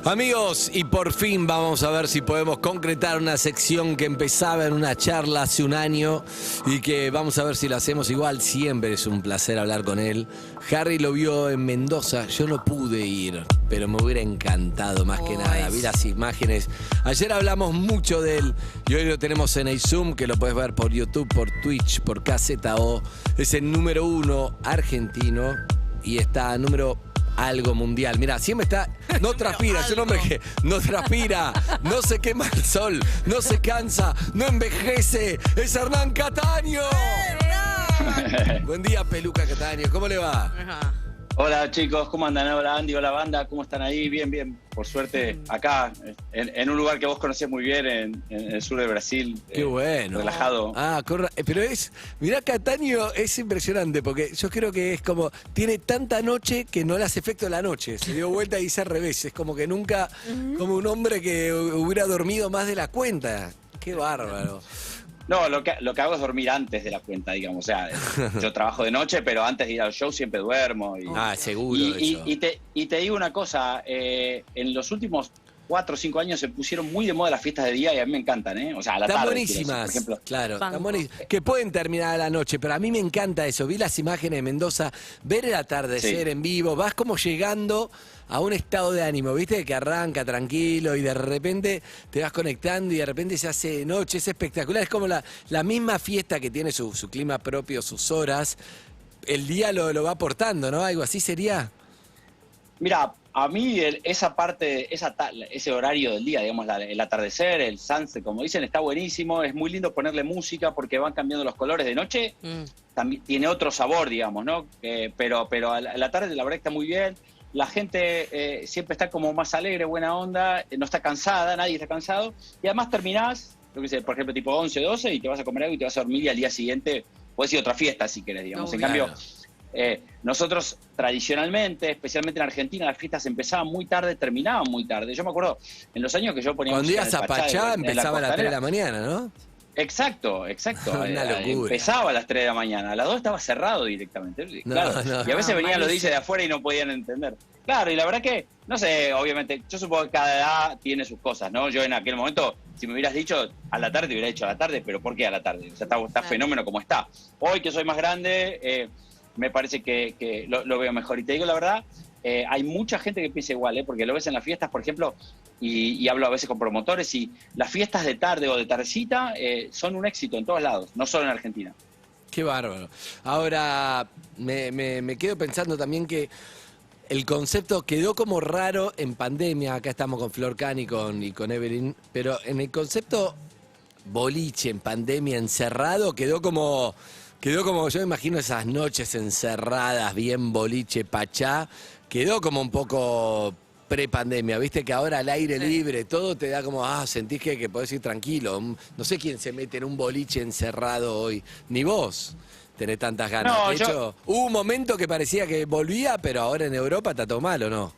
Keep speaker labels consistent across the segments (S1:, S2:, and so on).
S1: Amigos, y por fin vamos a ver si podemos concretar una sección que empezaba en una charla hace un año y que vamos a ver si la hacemos igual. Siempre es un placer hablar con él. Harry lo vio en Mendoza, yo no pude ir, pero me hubiera encantado más que nada. Vi las imágenes. Ayer hablamos mucho de él y hoy lo tenemos en iZoom, que lo puedes ver por YouTube, por Twitch, por KZO. Es el número 1 argentino y está número algo mundial. Mira, siempre está, no transpira, es un hombre que no transpira, no se quema el sol, no se cansa, no envejece. Es Hernán Cataño. Buen día, Peluca Cataño, ¿cómo le va?
S2: Hola chicos, ¿cómo andan? Hola Andy, hola banda, ¿cómo están ahí? Bien, bien. Por suerte, acá, en un lugar que vos conocés muy bien, en el sur de Brasil.
S1: Qué bueno.
S2: Relajado.
S1: Pero mirá, Cataño es impresionante, porque yo creo que es como, tiene tanta noche que no le hace efecto la noche. Se dio vuelta y dice al revés. Es como que nunca, como un hombre que hubiera dormido más de la cuenta. Qué bárbaro.
S2: No, lo que hago es dormir antes de la cuenta, digamos. O sea, yo trabajo de noche, pero antes de ir al show siempre duermo.
S1: Seguro eso.
S2: Y te digo una cosa, en los últimos 4 o 5 años se pusieron muy de moda las fiestas de día y a mí me encantan, ¿eh? O sea, a la tarde.
S1: Están buenísimas,
S2: por ejemplo.
S1: claro. Están buenísimas. Que pueden terminar a la noche, pero a mí me encanta eso. Vi las imágenes de Mendoza, ver el atardecer en vivo, vas como llegando a un estado de ánimo, ¿viste? Que arranca tranquilo y de repente te vas conectando y de repente se hace de noche, es espectacular. Es como la misma fiesta que tiene su clima propio, sus horas. El día lo va aportando, ¿no? Algo así sería.
S2: Mira, a mí esa parte, ese horario del día, digamos, el atardecer, el sunset, como dicen, está buenísimo. Es muy lindo ponerle música porque van cambiando los colores de noche. También tiene otro sabor, digamos, ¿no? Pero a la tarde la verdad está muy bien. La gente siempre está como más alegre, buena onda, no está cansada, nadie está cansado. Y además terminás, yo qué sé, por ejemplo, tipo 11, 12 y te vas a comer algo y te vas a dormir y al día siguiente puedes ir a otra fiesta si querés, digamos. En cambio, nosotros tradicionalmente, especialmente en Argentina, las fiestas empezaban muy tarde, terminaban muy tarde. Yo me acuerdo, en los años que yo ponía
S1: cuando
S2: música
S1: ibas a Pachá empezaba a las 3 de la mañana, ¿no?
S2: Exacto.
S1: Una locura.
S2: Empezaba a las 3 de la mañana, a las 2 estaba cerrado directamente. Claro. Y a veces venían los DJs de afuera y no podían entender. Claro, y la verdad que, no sé, obviamente, yo supongo que cada edad tiene sus cosas, ¿no? Yo en aquel momento, si me hubieras dicho a la tarde, te hubiera dicho a la tarde, pero ¿por qué a la tarde? O sea, está fenómeno como está. Hoy que soy más grande, me parece que lo veo mejor. Y te digo la verdad, hay mucha gente que piensa igual, porque lo ves en las fiestas, por ejemplo, y hablo a veces con promotores, y las fiestas de tarde o de tardecita son un éxito en todos lados, no solo en Argentina.
S1: Qué bárbaro. Ahora, me quedo pensando también que el concepto quedó como raro en pandemia. Acá estamos con Flor Can y con Evelyn, pero en el concepto boliche en pandemia encerrado quedó como, yo me imagino esas noches encerradas, bien boliche, Pachá, quedó como un poco pre-pandemia, viste que ahora al aire libre todo te da como, sentís que podés ir tranquilo. No sé quién se mete en un boliche encerrado hoy, ni vos tenés tantas ganas.
S2: No,
S1: de hecho, hubo un momento que parecía que volvía, pero ahora en Europa está todo mal, ¿o no?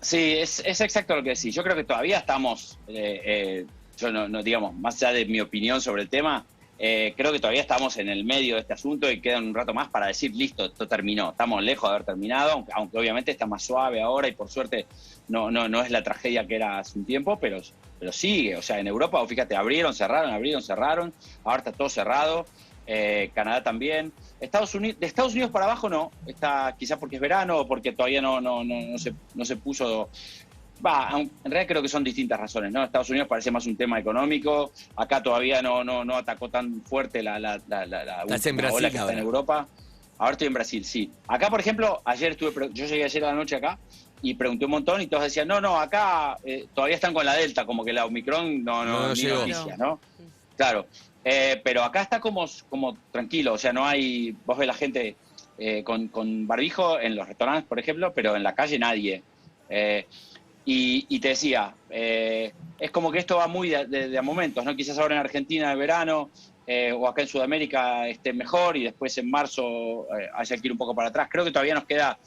S2: Sí, es exacto lo que decís. Yo creo que todavía estamos, yo no digamos, más allá de mi opinión sobre el tema, creo que todavía estamos en el medio de este asunto y queda un rato más para decir, listo, esto terminó. Estamos lejos de haber terminado, aunque obviamente está más suave ahora y por suerte no es la tragedia que era hace un tiempo, pero sigue. O sea, en Europa, fíjate, abrieron, cerraron, ahora está todo cerrado. Canadá también. De Estados Unidos para abajo no, está quizás porque es verano o porque todavía no se puso. En realidad creo que son distintas razones, ¿no? Estados Unidos parece más un tema económico, acá todavía no atacó tan fuerte la última ola que está en Europa. Ahora estoy en Brasil, sí. Acá, por ejemplo, yo llegué ayer a la noche acá y pregunté un montón y todos decían, no, acá todavía están con la Delta, como que la Omicron no ni noticia, ¿no? Claro. Pero acá está como tranquilo, o sea, no hay, vos ves la gente con barbijo en los restaurantes, por ejemplo, pero en la calle nadie. Y te decía, es como que esto va muy de a momentos, ¿no? Quizás ahora en Argentina de verano o acá en Sudamérica esté mejor y después en marzo haya que ir un poco para atrás. Creo que todavía nos queda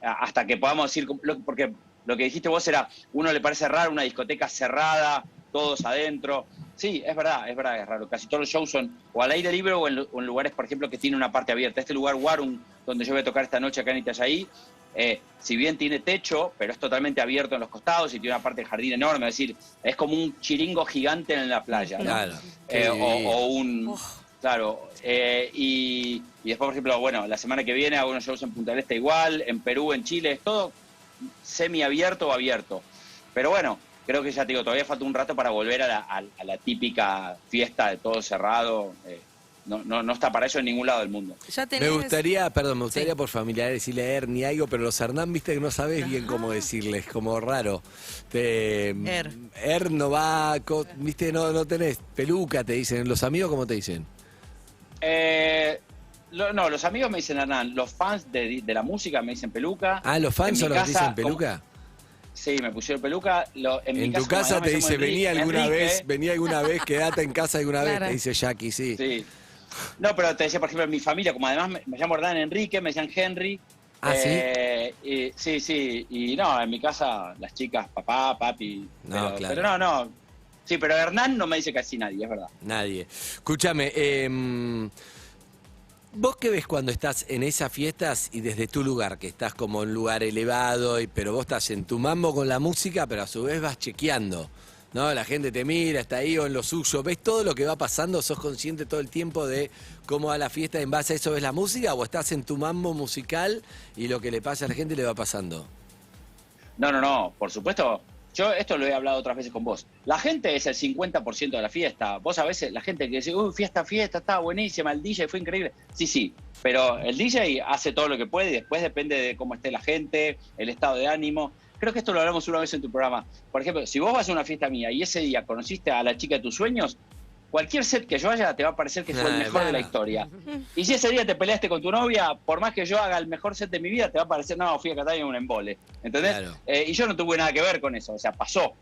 S2: hasta que podamos decir, porque lo que dijiste vos era, uno le parece raro una discoteca cerrada, todos adentro. Sí, es verdad, es raro. Casi todos los shows son o al aire libre o en lugares, por ejemplo, que tienen una parte abierta. Este lugar, Warum, donde yo voy a tocar esta noche acá en Itajaí, si bien tiene techo, pero es totalmente abierto en los costados y tiene una parte de jardín enorme, es decir, es como un chiringo gigante en la playa, ¿no?
S1: Claro.
S2: O un... Claro, y después, por ejemplo, bueno, la semana que viene hago unos shows en Punta del Este igual, en Perú, en Chile, es todo semiabierto o abierto. Pero bueno, creo que ya te digo, todavía falta un rato para volver a la típica fiesta de todo cerrado. No está para eso en ningún lado del mundo.
S3: Ya tenés...
S1: Me gustaría
S3: Sí.
S1: por familiares decirle Ernie algo, pero los Hernán, viste que no sabés bien cómo decirles, como raro. No va, viste, no tenés peluca, te dicen. ¿Los amigos cómo te dicen?
S2: No, los amigos me dicen Hernán, los fans de la música me dicen peluca.
S1: Ah, ¿los fans son los que dicen peluca?
S2: Sí, me pusieron peluca.
S1: En tu casa te dice, venía alguna vez, quedate en casa alguna vez, te dice Jackie, sí.
S2: Sí. No, pero te decía, por ejemplo, en mi familia, como además me llamo Hernán Enrique, me decían Henry.
S1: ¿Ah, sí?
S2: Sí. Y no, en mi casa, las chicas, papá, papi.
S1: No, claro.
S2: Pero no. Sí, pero Hernán no me dice casi nadie, es verdad.
S1: Nadie. Escúchame, ¿vos qué ves cuando estás en esas fiestas y desde tu lugar, que estás como en un lugar elevado, pero vos estás en tu mambo con la música, pero a su vez vas chequeando, ¿no? La gente te mira, está ahí o en lo suyo. ¿Ves todo lo que va pasando? ¿Sos consciente todo el tiempo de cómo va la fiesta? ¿En base a eso ves la música o estás en tu mambo musical y lo que le pasa a la gente le va pasando?
S2: No, por supuesto. Yo esto lo he hablado otras veces con vos. La gente es el 50% de la fiesta. Vos a veces, la gente que dice, fiesta, está buenísima, el DJ fue increíble. Sí, pero el DJ hace todo lo que puede y después depende de cómo esté la gente, el estado de ánimo. Creo que esto lo hablamos una vez en tu programa. Por ejemplo, si vos vas a una fiesta mía y ese día conociste a la chica de tus sueños, cualquier set que yo haya te va a parecer que fue el mejor de la historia. Y si ese día te peleaste con tu novia, por más que yo haga el mejor set de mi vida, te va a parecer, no, fui a Catania en un embole. ¿Entendés? Claro. Y yo no tuve nada que ver con eso, o sea, pasó.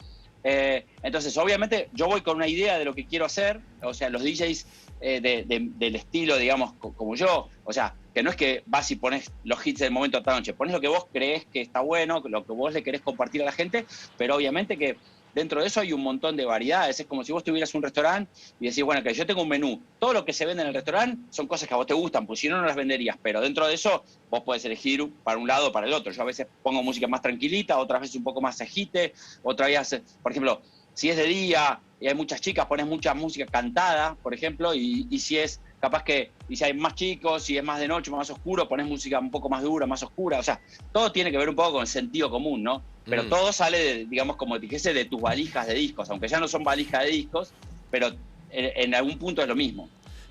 S2: Entonces, obviamente, yo voy con una idea de lo que quiero hacer, o sea, los DJs del estilo, digamos, como yo, o sea, que no es que vas y pones los hits del momento de esta noche, pones lo que vos crees que está bueno, lo que vos le querés compartir a la gente, pero obviamente que dentro de eso hay un montón de variedades. Es como si vos tuvieras un restaurante y decís, bueno, que yo tengo un menú. Todo lo que se vende en el restaurante son cosas que a vos te gustan, pues si no, no las venderías. Pero dentro de eso, vos podés elegir para un lado o para el otro. Yo a veces pongo música más tranquilita, otras veces un poco más agite, otras veces, por ejemplo, si es de día y hay muchas chicas, pones mucha música cantada, por ejemplo, y si es capaz que, y si hay más chicos, si es más de noche, más oscuro, pones música un poco más dura, más oscura. O sea, todo tiene que ver un poco con el sentido común, ¿no? Pero todo sale, digamos, como dijese, de tus valijas de discos, aunque ya no son valijas de discos, pero en algún punto es lo mismo.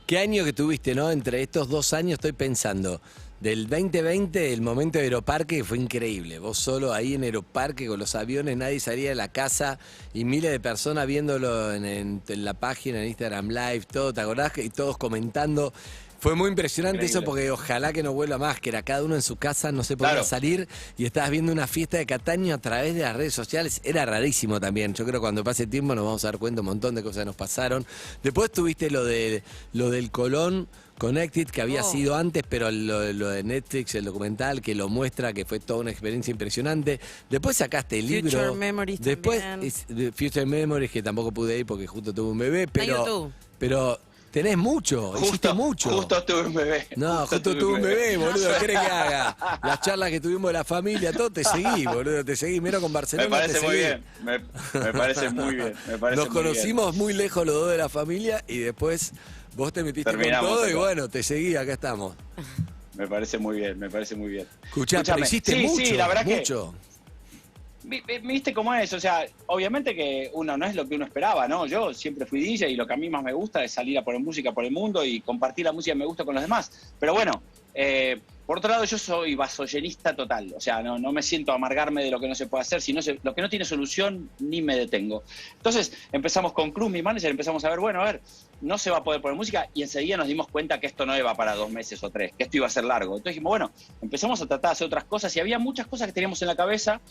S1: ¿Qué año que tuviste, no? Entre estos 2 años estoy pensando, del 2020, el momento de Aeroparque fue increíble. Vos solo ahí en Aeroparque con los aviones, nadie salía de la casa y miles de personas viéndolo en la página, en Instagram Live, todo, ¿te acordás? Y todos comentando. Fue muy impresionante increíble. Eso porque ojalá que no vuelva más, que era cada uno en su casa, no se podía salir y estabas viendo una fiesta de Cataño a través de las redes sociales. Era rarísimo también. Yo creo que cuando pase el tiempo nos vamos a dar cuenta un montón de cosas que nos pasaron. Después tuviste lo del Colón Connected, que había sido antes, pero lo de Netflix, el documental, que lo muestra, que fue toda una experiencia impresionante. Después sacaste el libro.
S3: Future Memories
S1: después
S3: también.
S1: Future Memories, que tampoco pude ir porque justo tuve un bebé, pero tenés mucho, hiciste mucho.
S2: Justo tuve un bebé.
S1: No, justo tuve un bebé, boludo. ¿Qué querés que haga? Las charlas que tuvimos de la familia, todo te seguí, boludo. Te seguí. Miro con Barcelona.
S2: Me parece muy bien. Me parece muy bien.
S1: Nos conocimos muy lejos los dos de la familia y después vos te metiste con todo y bueno, te seguí, acá estamos.
S2: Me parece muy bien, me parece muy bien.
S1: Escuchá, pero hiciste mucho,
S2: sí, la verdad
S1: mucho.
S2: ¿Viste cómo es? O sea, obviamente que uno no es lo que uno esperaba, ¿no? Yo siempre fui DJ y lo que a mí más me gusta es salir a poner música por el mundo y compartir la música que me gusta con los demás. Pero bueno, por otro lado yo soy vasoyenista total. O sea, no me siento a amargarme de lo que no se puede hacer. Lo que no tiene solución, ni me detengo. Entonces empezamos con Cruz, mi manager, empezamos a ver, no se va a poder poner música y enseguida nos dimos cuenta que esto no iba para 2 meses o 3, que esto iba a ser largo. Entonces dijimos, bueno, empezamos a tratar de hacer otras cosas y había muchas cosas que teníamos en la cabeza,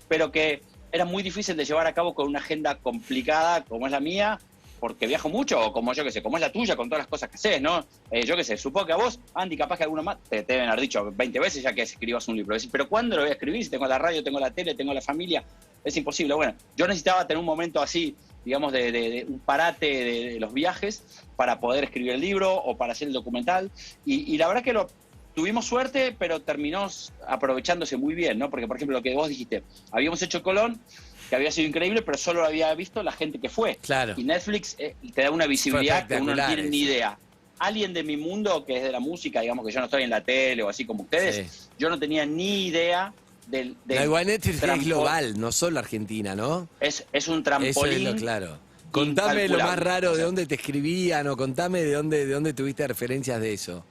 S2: pero que era muy difícil de llevar a cabo con una agenda complicada como es la mía, porque viajo mucho, o como yo que sé, como es la tuya, con todas las cosas que haces, ¿no? Yo que sé, supongo que a vos, Andy, capaz que alguno más, te deben haber dicho 20 veces ya que escribas un libro. Decís, pero ¿cuándo lo voy a escribir? Si tengo la radio, tengo la tele, tengo la familia, es imposible. Bueno, yo necesitaba tener un momento así, digamos, de un parate de los viajes para poder escribir el libro o para hacer el documental. Y la verdad que tuvimos suerte, pero terminó aprovechándose muy bien, ¿no? Porque, por ejemplo, lo que vos dijiste, habíamos hecho Colón, que había sido increíble, pero solo lo había visto la gente que fue.
S1: Claro.
S2: Y Netflix te da una visibilidad que uno no tiene ni
S1: eso.
S2: idea. Alguien de mi mundo, que es de la música, digamos que yo no estoy en la tele o así como ustedes, yo no tenía ni idea del
S1: igual Netflix es global, no solo Argentina, ¿no?
S2: Es un trampolín.
S1: Eso es lo claro. Contame lo más raro, de dónde te escribían, o contame de dónde tuviste referencias de eso.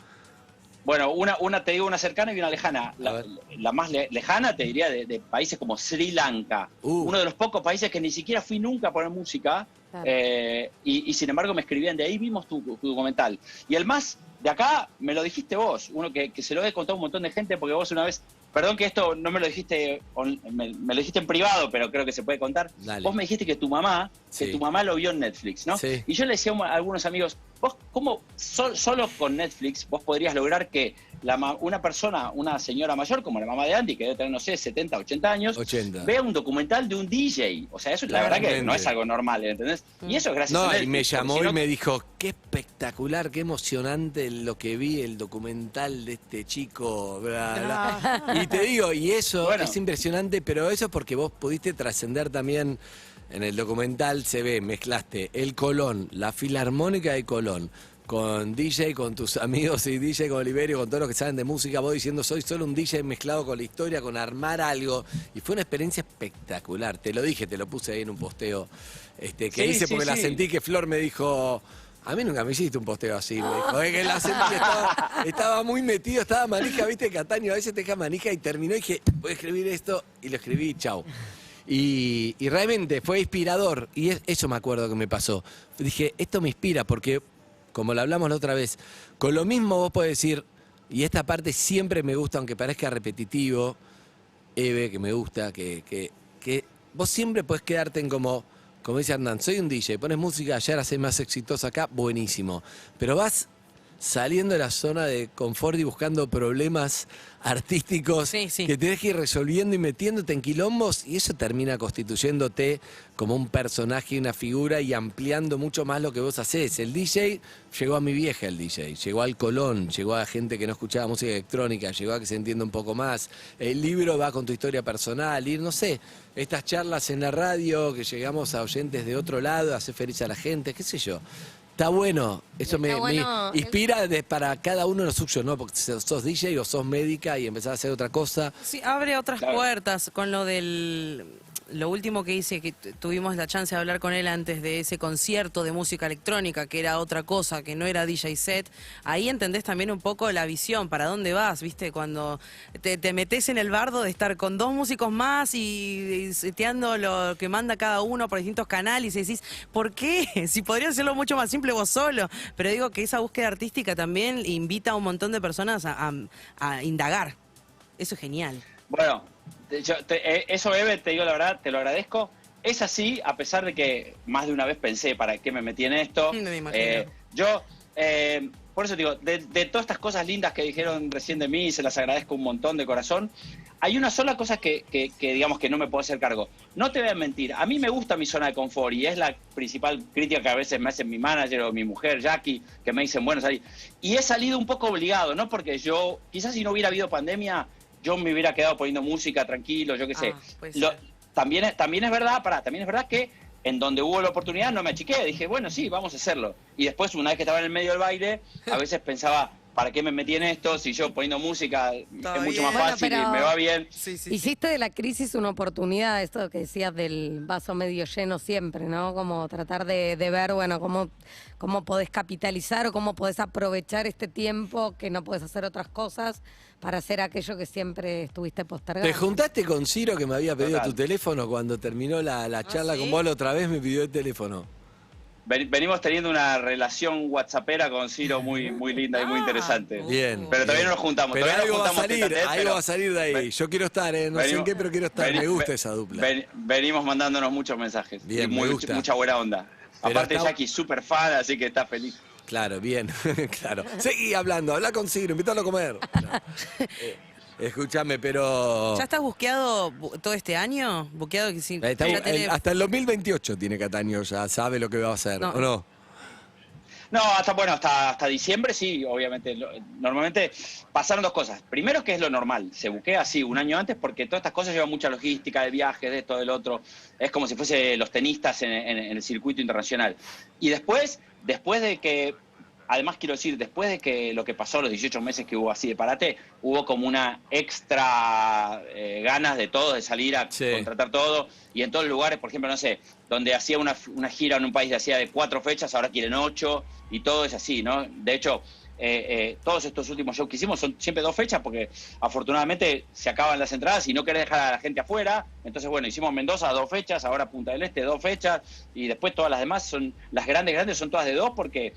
S2: Bueno, te digo una cercana y una lejana. La más lejana te diría de países como Sri Lanka, uno de los pocos países que ni siquiera fui nunca a poner música, y sin embargo me escribían de ahí, vimos tu documental. Y el más de acá me lo dijiste vos, uno que se lo he contado a un montón de gente, porque vos una vez, perdón que esto no me lo dijiste, me lo dijiste en privado, pero creo que se puede contar. Dale. Vos me dijiste que tu mamá lo vio en Netflix, ¿no? Sí. Y yo le decía a algunos amigos, vos, ¿cómo solo con Netflix vos podrías lograr que una persona, una señora mayor, como la mamá de Andy, que debe tener, no sé, 70, 80 años, vea un documental de un DJ? O sea, eso la verdad que no es algo normal, ¿entendés? Y eso es gracias a Netflix. Y
S1: me llamó y me dijo, qué espectacular, qué emocionante lo que vi, el documental de este chico, bla, bla. Y te digo, y eso es impresionante, pero eso es porque vos pudiste trascender también. En el documental se ve, mezclaste el Colón, la Filarmónica de Colón, con DJ, con tus amigos y DJ con Oliverio, con todos los que saben de música, vos diciendo soy solo un DJ mezclado con la historia, con armar algo. Y fue una experiencia espectacular. Te lo dije, te lo puse ahí en un posteo que hice porque la sentí que Flor me dijo... A mí nunca me hiciste un posteo así, me dijo. Es que la sentí que estaba muy metido, estaba manija, viste, Cataño a veces te deja manija y terminó y dije, voy a escribir esto y lo escribí y chau. Y realmente fue inspirador, y eso me acuerdo que me pasó. Dije, esto me inspira porque, como lo hablamos la otra vez, con lo mismo vos podés decir, y esta parte siempre me gusta, aunque parezca repetitivo, Eve, que me gusta, que vos siempre podés quedarte en como dice Hernán, soy un DJ, pones música, ya la haces más exitosa acá, buenísimo. Pero vas saliendo de la zona de confort y buscando problemas artísticos que tenés que ir resolviendo y metiéndote en quilombos, y eso termina constituyéndote como un personaje y una figura y ampliando mucho más lo que vos hacés. El DJ llegó a mi vieja, el DJ, llegó al Colón, llegó a gente que no escuchaba música electrónica, llegó a que se entienda un poco más. El libro va con tu historia personal, y no sé, estas charlas en la radio, que llegamos a oyentes de otro lado, a hacer feliz a la gente, qué sé yo. Está bueno, eso me inspira para cada uno lo suyo, ¿no? Porque sos DJ o sos médica y empezás a hacer otra cosa.
S3: Sí, abre otras puertas con lo último que hice, que tuvimos la chance de hablar con él antes de ese concierto de música electrónica, que era otra cosa, que no era DJ set. Ahí entendés también un poco la visión, para dónde vas, ¿viste? Cuando te metés en el bardo de estar con dos músicos más y seteando lo que manda cada uno por distintos canales y decís, ¿por qué? Si podría hacerlo mucho más simple vos solo. Pero digo que esa búsqueda artística también invita a un montón de personas a indagar. Eso es genial.
S2: Bueno, eso, Eve, te digo la verdad, te lo agradezco. Es así, a pesar de que más de una vez pensé, ¿para qué me metí en esto?
S3: Me imagino.
S2: Por eso digo, de todas estas cosas lindas que dijeron recién de mí, se las agradezco un montón de corazón, hay una sola cosa que digamos que no me puedo hacer cargo. No te voy a mentir, a mí me gusta mi zona de confort y es la principal crítica que a veces me hacen mi manager o mi mujer, Jackie, que me dicen, bueno, salí. Y he salido un poco obligado, ¿no? Porque yo, quizás si no hubiera habido pandemia, yo me hubiera quedado poniendo música tranquilo, yo qué sé. También es verdad que en donde hubo la oportunidad no me achiqué, dije, bueno, sí, vamos a hacerlo. Y después, una vez que estaba en el medio del baile, a veces pensaba, ¿para qué me metí en esto? Si yo poniendo música es mucho más fácil y me va bien.
S4: Hiciste de la crisis una oportunidad, esto que decías del vaso medio lleno siempre, ¿no? Como tratar de ver, bueno, cómo podés capitalizar o cómo podés aprovechar este tiempo que no podés hacer otras cosas para hacer aquello que siempre estuviste postergando.
S1: ¿Te juntaste con Ciro, que me había pedido tu teléfono cuando terminó la charla con vos la otra vez? Me pidió el teléfono.
S2: Venimos teniendo una relación whatsappera con Ciro muy linda y muy interesante.
S1: Bien.
S2: Pero todavía no nos juntamos.
S1: Pero
S2: algo
S1: va a salir de ahí. Yo quiero estar, no sé en qué, pero quiero estar. Me gusta esa dupla.
S2: Venimos mandándonos muchos mensajes.
S1: Bien,
S2: y mucha buena onda.
S1: Pero
S2: aparte Jackie, súper fan, así que está feliz.
S1: Claro, bien, claro. Seguí hablando, habla con Ciro, invítalo a comer. Escúchame, pero...
S3: ¿Ya estás buqueado todo este año? ¿Buqueado que sí?
S1: Hasta el 2028 tiene Cataño, ya sabe lo que va a hacer, ¿o no?
S2: No, hasta diciembre sí, obviamente. Normalmente pasaron dos cosas. Primero, que es lo normal, se buquea así un año antes porque todas estas cosas llevan mucha logística de viajes, de esto, del otro. Es como si fuese los tenistas en el circuito internacional. Y después de que, además quiero decir, después de que lo que pasó, los 18 meses que hubo así de parate, hubo como una extra ganas de todos de salir a contratar todo. Y en todos los lugares, por ejemplo, no sé, donde hacía una gira en un país de 4 fechas, ahora quieren 8, y todo es así, ¿no? De hecho, todos estos últimos shows que hicimos son siempre 2 fechas, porque afortunadamente se acaban las entradas y no querés dejar a la gente afuera. Entonces, bueno, hicimos Mendoza 2 fechas, ahora Punta del Este 2 fechas, y después todas las demás son, las grandes son todas de 2, porque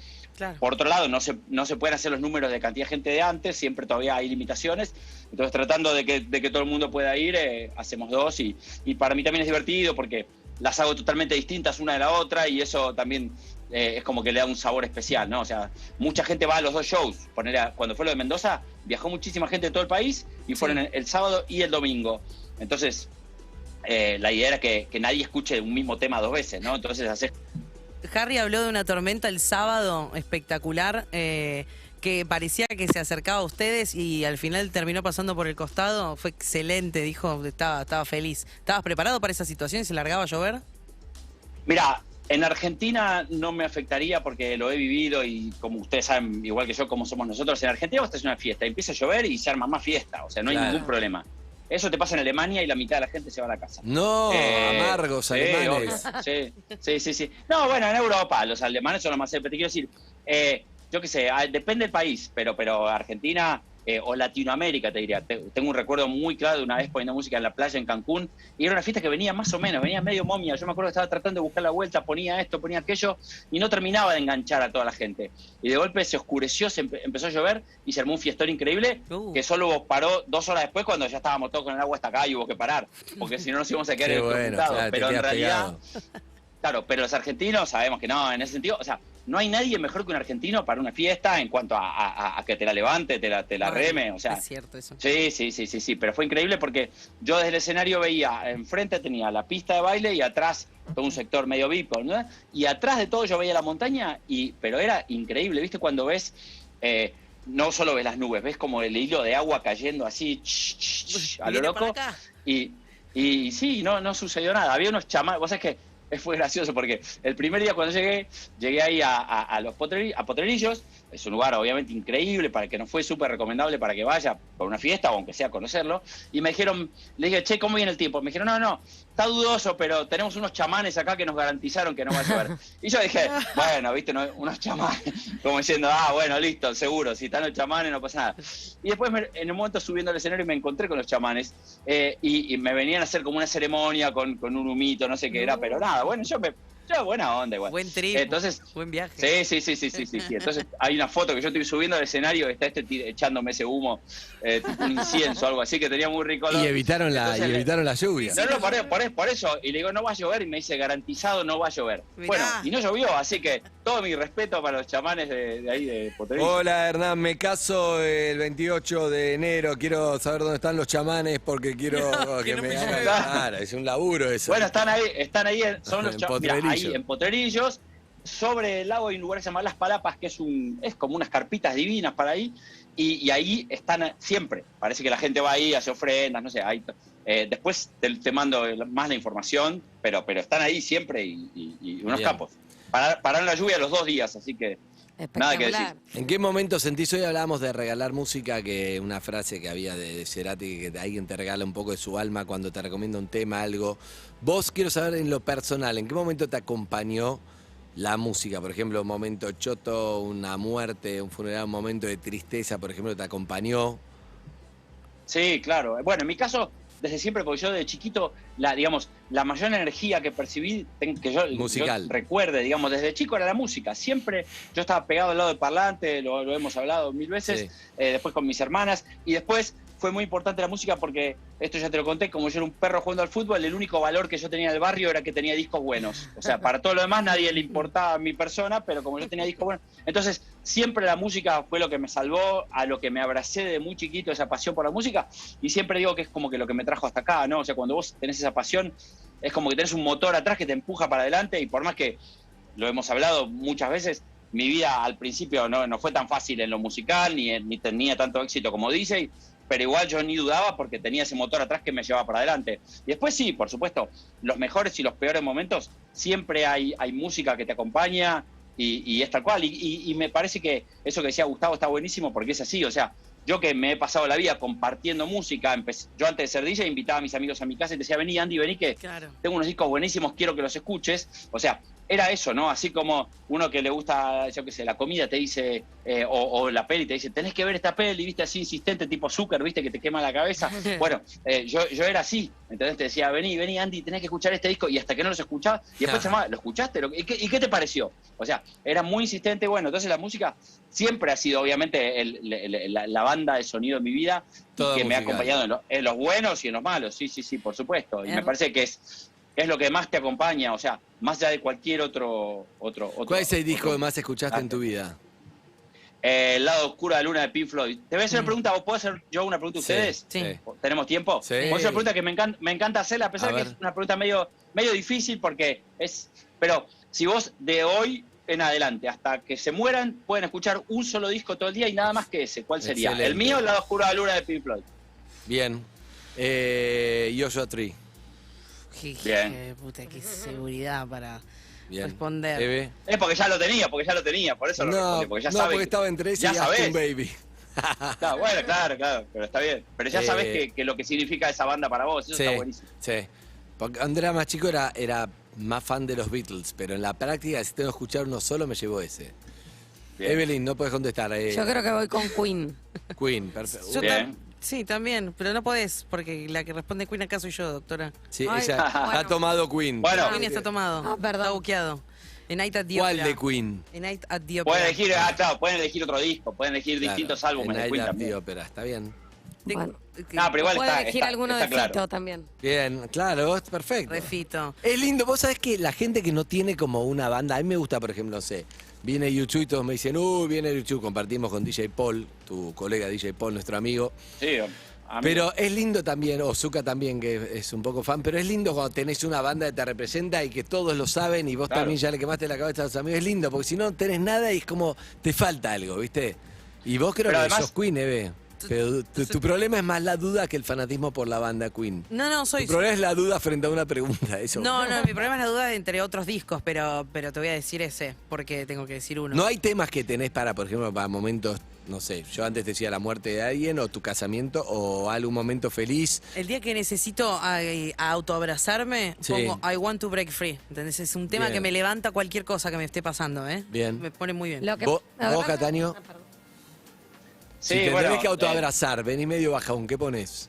S2: por otro lado no se pueden hacer los números de cantidad de gente de antes, siempre todavía hay limitaciones. Entonces, tratando de que todo el mundo pueda ir, hacemos 2, y para mí también es divertido porque las hago totalmente distintas una de la otra, y eso también es como que le da un sabor especial, ¿no? O sea, mucha gente va a los 2 shows. Cuando fue lo de Mendoza, viajó muchísima gente de todo el país y fueron el sábado y el domingo. Entonces, la idea era que nadie escuche un mismo tema 2 veces, ¿no? Entonces,
S3: Harry habló de una tormenta el sábado espectacular, que parecía que se acercaba a ustedes y al final terminó pasando por el costado. Fue excelente, dijo, estaba feliz. ¿Estabas preparado para esa situación y se largaba a llover?
S2: Mira, en Argentina no me afectaría porque lo he vivido, y como ustedes saben, igual que yo, como somos nosotros, en Argentina vos estás en una fiesta, empieza a llover y se arma más fiesta, o sea, no hay ningún problema. Eso te pasa en Alemania y la mitad de la gente se va a la casa.
S1: No, amargos alemanes.
S2: Sí. No, bueno, en Europa los alemanes son los más... Pero te quiero decir, yo qué sé, depende del país, pero Argentina o Latinoamérica, te diría. Tengo un recuerdo muy claro de una vez poniendo música en la playa en Cancún, y era una fiesta que venía más o menos, venía medio momia. Yo me acuerdo que estaba tratando de buscar la vuelta, ponía esto, ponía aquello, y no terminaba de enganchar a toda la gente. Y de golpe se oscureció, empezó a llover, y se armó un fiestón increíble, que solo paró 2 horas después, cuando ya estábamos todos con el agua hasta acá y hubo que parar, porque si no nos íbamos a quedar electrocutados. Pero en realidad... Claro, pero los argentinos sabemos que no, en ese sentido, o sea, no hay nadie mejor que un argentino para una fiesta en cuanto a que te la levante, te la reme, o sea.
S3: Es cierto eso.
S2: Sí, pero fue increíble porque yo desde el escenario veía, enfrente tenía la pista de baile y atrás todo un sector medio VIP, ¿no? Y atrás de todo yo veía la montaña, pero era increíble, ¿viste? Cuando ves, no solo ves las nubes, ves como el hilo de agua cayendo así, a lo loco. Y sí, no sucedió nada, había unos chamanes, vos sabés que fue gracioso porque el primer día cuando llegué ahí a Potrerillos. Es un lugar obviamente increíble, para que nos fue súper recomendable para que vaya por una fiesta o aunque sea conocerlo. Y me dijeron, le dije, che, ¿cómo viene el tiempo? Me dijeron, no, está dudoso, pero tenemos unos chamanes acá que nos garantizaron que no va a llover. Y yo dije, bueno, viste, unos chamanes, como diciendo, bueno, listo, seguro, si están los chamanes no pasa nada. Y después en un momento subiendo al escenario me encontré con los chamanes, y me venían a hacer como una ceremonia con un humito, no sé qué era, pero nada, bueno, yo buena onda igual.
S3: Buen trip,
S2: entonces,
S3: buen viaje.
S2: Sí. Entonces hay una foto que yo estoy subiendo al escenario, está echándome ese humo, tipo un incienso o algo así, que tenía muy rico.
S1: Y evitaron la lluvia.
S2: No, por eso. Y le digo, no va a llover, y me dice, garantizado no va a llover. Mirá. Bueno, y no llovió, así que todo mi respeto para los chamanes de ahí de Potrerillos.
S1: Hola, Hernán, me caso el 28 de enero, quiero saber dónde están los chamanes porque quiero que me hagan... Claro, es un laburo eso.
S2: Bueno, están ahí, son los chamanes. Ahí en Potrerillos, sobre el lago hay un lugar que se llama Las Palapas, que es como unas carpitas divinas para ahí, y ahí están siempre. Parece que la gente va ahí, hace ofrendas, no sé. Después te mando más la información, pero están ahí siempre y unos capos. Pararon la lluvia los 2 días, así que nada que decir.
S1: ¿En qué momento sentís, hoy hablábamos de regalar música, que una frase que había de Cerati, que alguien te regala un poco de su alma cuando te recomienda un tema, algo? Vos, quiero saber en lo personal, ¿en qué momento te acompañó la música? Por ejemplo, un momento choto, una muerte, un funeral, un momento de tristeza, por ejemplo, ¿te acompañó?
S2: Sí, claro. Bueno, en mi caso, desde siempre, porque yo de chiquito, la mayor energía que percibí, que yo recuerde, desde chico, era la música. Siempre yo estaba pegado al lado del parlante, lo hemos hablado 1000 veces, después con mis hermanas, y después fue muy importante la música porque, esto ya te lo conté, como yo era un perro jugando al fútbol, el único valor que yo tenía del barrio era que tenía discos buenos. O sea, para todo lo demás nadie le importaba a mi persona, pero como yo tenía discos buenos, entonces siempre la música fue lo que me salvó, a lo que me abracé de muy chiquito, esa pasión por la música, y siempre digo que es como que lo que me trajo hasta acá, ¿no? O sea, cuando vos tenés esa pasión, es como que tenés un motor atrás que te empuja para adelante, y por más que lo hemos hablado muchas veces, mi vida al principio no fue tan fácil en lo musical, ni tenía tanto éxito como DJ, pero igual yo ni dudaba porque tenía ese motor atrás que me llevaba para adelante. Y después sí, por supuesto, los mejores y los peores momentos, siempre hay música que te acompaña y es tal cual. Y me parece que eso que decía Gustavo está buenísimo porque es así, o sea, yo que me he pasado la vida compartiendo música, yo antes de ser DJ invitaba a mis amigos a mi casa y decía, vení Andy, vení que tengo unos discos buenísimos, quiero que los escuches. O sea, era eso, ¿no? Así como uno que le gusta, yo qué sé, la comida te dice, o la peli te dice, tenés que ver esta peli, viste, así insistente, tipo Zucker, viste, que te quema la cabeza. Bueno, yo era así, entonces te decía, vení Andy, tenés que escuchar este disco, y hasta que no los escuchaba, y después te llamaba, ¿lo escuchaste? ¿Y qué te pareció? O sea, era muy insistente, bueno, entonces la música siempre ha sido, obviamente, la banda de sonido en mi vida,
S1: Toda
S2: que me ha
S1: musical.
S2: acompañado en los buenos y en los malos, sí, por supuesto. Y me parece que es lo que más te acompaña, o sea, más allá de cualquier otro.
S1: ¿Cuál es el disco que más escuchaste en tu vida?
S2: El lado oscuro de la luna de Pink Floyd. Te voy a hacer una pregunta, ¿vos podés hacer yo una pregunta a ustedes?
S3: Sí.
S2: ¿Tenemos tiempo?
S1: Sí.
S2: Voy a hacer una pregunta que me encanta hacerla, a pesar
S1: A
S2: que
S1: ver.
S2: es una pregunta medio difícil porque es. Pero si vos de hoy en adelante, hasta que se mueran, pueden escuchar un solo disco todo el día y nada más que ese, ¿cuál sería?
S1: Excelente.
S2: ¿El mío o el lado oscuro de la luna de Pink Floyd?
S1: Bien. Joshua Tree.
S2: Bien.
S3: Puta, qué seguridad para
S1: Bien.
S3: responder.
S1: Eve.
S2: Es porque ya lo tenía, por eso lo respondí, porque ya
S1: no,
S2: sabe
S1: porque
S2: que-
S1: estaba entre ese
S2: ya
S1: y Aston
S2: sabés.
S1: Baby.
S2: Claro, bueno, claro, pero está bien. Pero ya sabes que lo que significa esa banda para vos, eso
S1: Sí,
S2: está buenísimo.
S1: sí. Porque Andrea más chico era más fan de los Beatles, pero en la práctica, si tengo que escuchar uno solo, me llevó ese.
S2: Bien.
S1: Evelyn, no puedes contestar.
S4: Yo creo que voy con Queen.
S1: Queen, perfecto.
S3: Yo
S2: Bien.
S3: sí, también, pero no podés, porque la que responde Queen acá soy yo, doctora.
S1: Sí,
S4: Ay,
S1: ella
S4: bueno.
S1: ha tomado Queen.
S2: Bueno.
S3: Queen está tomado,
S4: Ah, perdón.
S3: está buqueado. A Night at the
S1: ¿Cuál
S3: Opera.
S1: de Queen?
S3: A Night at the Opera.
S2: Pueden elegir otro disco, pueden elegir distintos
S1: Claro,
S2: álbumes
S1: en
S2: de
S1: Night
S2: Queen
S1: at the
S2: también.
S1: Opera, está bien.
S4: Bueno.
S2: No, pero igual
S4: Puede
S2: está,
S4: elegir
S2: está-
S4: alguno
S2: está
S4: de
S2: claro.
S4: Fito también.
S1: Bien, claro, es perfecto.
S3: Refito.
S1: Es lindo, vos sabés que la gente que no tiene como una banda, a mí me gusta, por ejemplo, no sé, viene YouTube y todos me dicen, viene YouTube, compartimos con DJ Paul, tu colega DJ Paul, nuestro amigo.
S2: Sí, a mí-
S1: Pero es lindo también, o Zuka también, que es un poco fan, pero es lindo cuando tenés una banda que te representa y que todos lo saben y vos
S2: Claro.
S1: también ya le quemaste la cabeza a tus amigos. Es lindo, porque si no tenés nada y es como, te falta algo, ¿viste? Y vos creo
S2: Pero
S1: que
S2: además-
S1: sos Queen, Eve. Pero tu problema es más la duda que el fanatismo por la banda Queen.
S3: No,
S1: Tu
S3: soy...
S1: problema es la duda frente a una pregunta, eso.
S3: No, mi problema es la duda entre otros discos, pero te voy a decir ese, porque tengo que decir uno.
S1: No hay temas que tenés para, por ejemplo, para momentos, no sé, yo antes decía la muerte de alguien o tu casamiento o algún momento feliz.
S3: El día que necesito a autoabrazarme,
S1: Sí.
S3: pongo I want to break free. ¿Entendés? Es un tema
S1: Bien.
S3: que me levanta cualquier cosa que me esté pasando, ¿eh?
S1: Bien.
S3: Me pone muy bien.
S4: Lo que-
S1: ¿Vos,
S4: la verdad-
S1: Cataño?
S4: Ah, perdón.
S2: Sí,
S1: si te
S2: bueno,
S1: tenés que autoabrazar, venís medio bajón, ¿qué pones?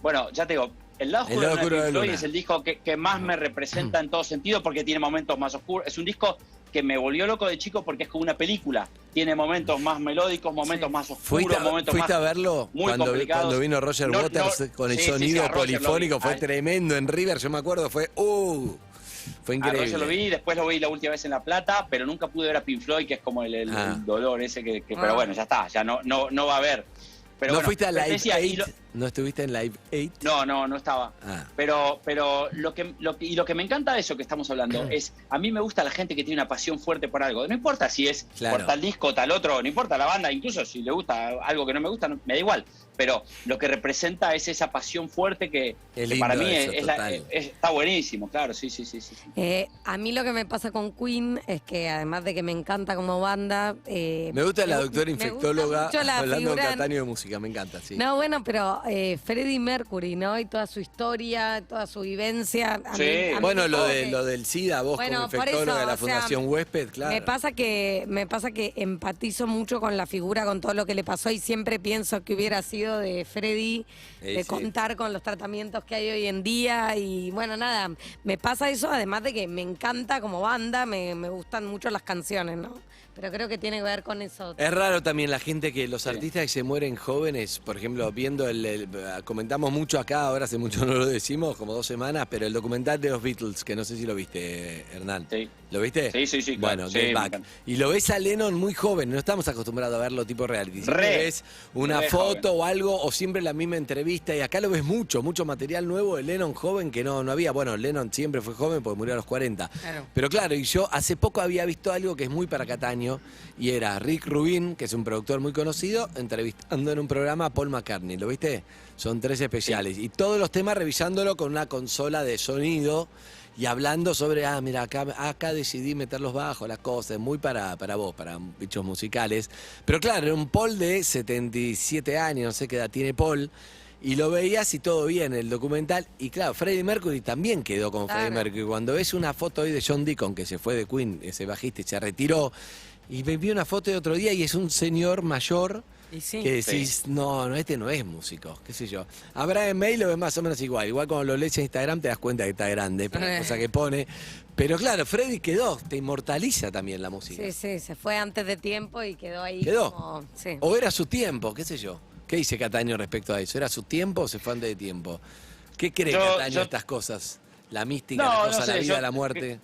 S2: Bueno, ya te digo, El lado oscuro,
S1: lado
S2: de
S1: oscuro de
S2: Pink Floyd
S1: Luna.
S2: es el disco que más me representa en todo sentido porque tiene momentos más oscuros. Es un disco que me volvió loco de chico porque es como una película. Tiene momentos más melódicos, momentos
S3: Sí.
S2: más oscuros,
S1: ¿Fuiste,
S2: momentos
S1: fuiste
S2: más
S1: a verlo
S2: muy
S1: cuando
S2: complicados.
S1: cuando vino Roger
S2: No,
S1: Waters
S2: no,
S1: con el
S2: sí, sí,
S1: sonido
S2: sí, a Roger lo vi.
S1: polifónico? Fue
S2: Ay.
S1: tremendo en River, yo me acuerdo, fue
S2: A
S1: increíble.
S2: Roger lo vi, después lo vi la última vez en La Plata, pero nunca pude ver a Pink Floyd, que es como el dolor ese pero bueno, ya está, ya no va a haber. Pero
S1: ¿No
S2: bueno,
S1: fuiste a
S2: pero te
S1: Live
S2: decía, y
S1: 8? ¿No estuviste en Live 8?
S2: No estaba.
S1: Ah.
S2: Pero lo que me encanta de eso que estamos hablando es, a mí me gusta la gente que tiene una pasión fuerte por algo. No importa si es
S1: Claro.
S2: por tal disco o tal otro, no importa la banda, incluso si le gusta algo que no me gusta, me da igual. Pero lo que representa es esa pasión fuerte que
S1: Es
S2: para
S1: lindo
S2: mí
S1: eso, total.
S2: está buenísimo, claro, sí.
S4: A mí lo que me pasa con Queen es que además de que me encanta como banda...
S1: Me gusta la doctora
S4: me gusta
S1: infectóloga
S4: mucho la
S1: hablando
S4: figura-
S1: de Cataño de música, me encanta, sí.
S4: No, bueno, pero Freddie Mercury, ¿no? Y toda su historia, toda su vivencia. A
S2: Sí.
S4: mí
S1: Bueno,
S4: me
S1: lo
S4: pasa
S1: de
S4: que-
S1: lo del SIDA, vos
S4: Bueno,
S1: como
S4: por
S1: infectóloga
S4: eso,
S1: de la
S4: o sea,
S1: Fundación Huésped, claro.
S4: Me pasa que empatizo mucho con la figura, con todo lo que le pasó y siempre pienso que hubiera sido de Freddy, de
S1: Sí.
S4: contar con los tratamientos que hay hoy en día y bueno, nada, me pasa eso, además de que me encanta como banda, me gustan mucho las canciones, ¿no? Pero creo que tiene que ver con eso.
S1: Es raro también la gente que los artistas que se mueren jóvenes, por ejemplo, viendo el comentamos mucho acá, ahora hace mucho no lo decimos, como 2 semanas, pero el documental de los Beatles, que no sé si lo viste, Hernán.
S2: Sí.
S1: ¿Lo viste?
S2: Sí, claro.
S1: Bueno,
S2: Sí,
S1: Get
S2: me
S1: Back.
S2: encanta.
S1: Y lo ves a Lennon muy joven, no estamos acostumbrados a verlo tipo reality. Siempre
S2: Re
S1: ves una foto
S2: joven.
S1: o algo, o siempre la misma entrevista, y acá lo ves mucho material nuevo de Lennon joven que no había. Bueno, Lennon siempre fue joven porque murió a los 40.
S3: Claro.
S1: Pero claro, y yo hace poco había visto algo que es muy para Cataño, y era Rick Rubin, que es un productor muy conocido, entrevistando en un programa a Paul McCartney. ¿Lo viste? Son 3 especiales. Y todos los temas revisándolo con una consola de sonido y hablando sobre, mira, acá decidí meter los bajos, las cosas, muy para vos, para bichos musicales. Pero claro, era un Paul de 77 años, no sé qué edad tiene Paul. Y lo veías y todo bien, el documental. Y claro, Freddie Mercury también quedó con Freddie Mercury. Cuando ves una foto hoy de John Deacon, que se fue de Queen, ese bajista, y se retiró, y me vi una foto de otro día y es un señor mayor
S3: Y sí.
S1: que decís, no, este no es músico, qué sé yo. A Brian May lo ves más o menos igual. Igual cuando lo lees en Instagram te das cuenta que está grande, por la cosa que pone. Pero claro, Freddie quedó, te inmortaliza también la música.
S4: Sí, se fue antes de tiempo y quedó ahí.
S1: ¿Quedó?
S4: Como, sí.
S1: O era su tiempo, qué sé yo. ¿Qué dice Cataño respecto a eso? ¿Era su tiempo o se fue antes de tiempo? ¿Qué cree Cataño de estas cosas? La mística, la cosa, la vida, la muerte.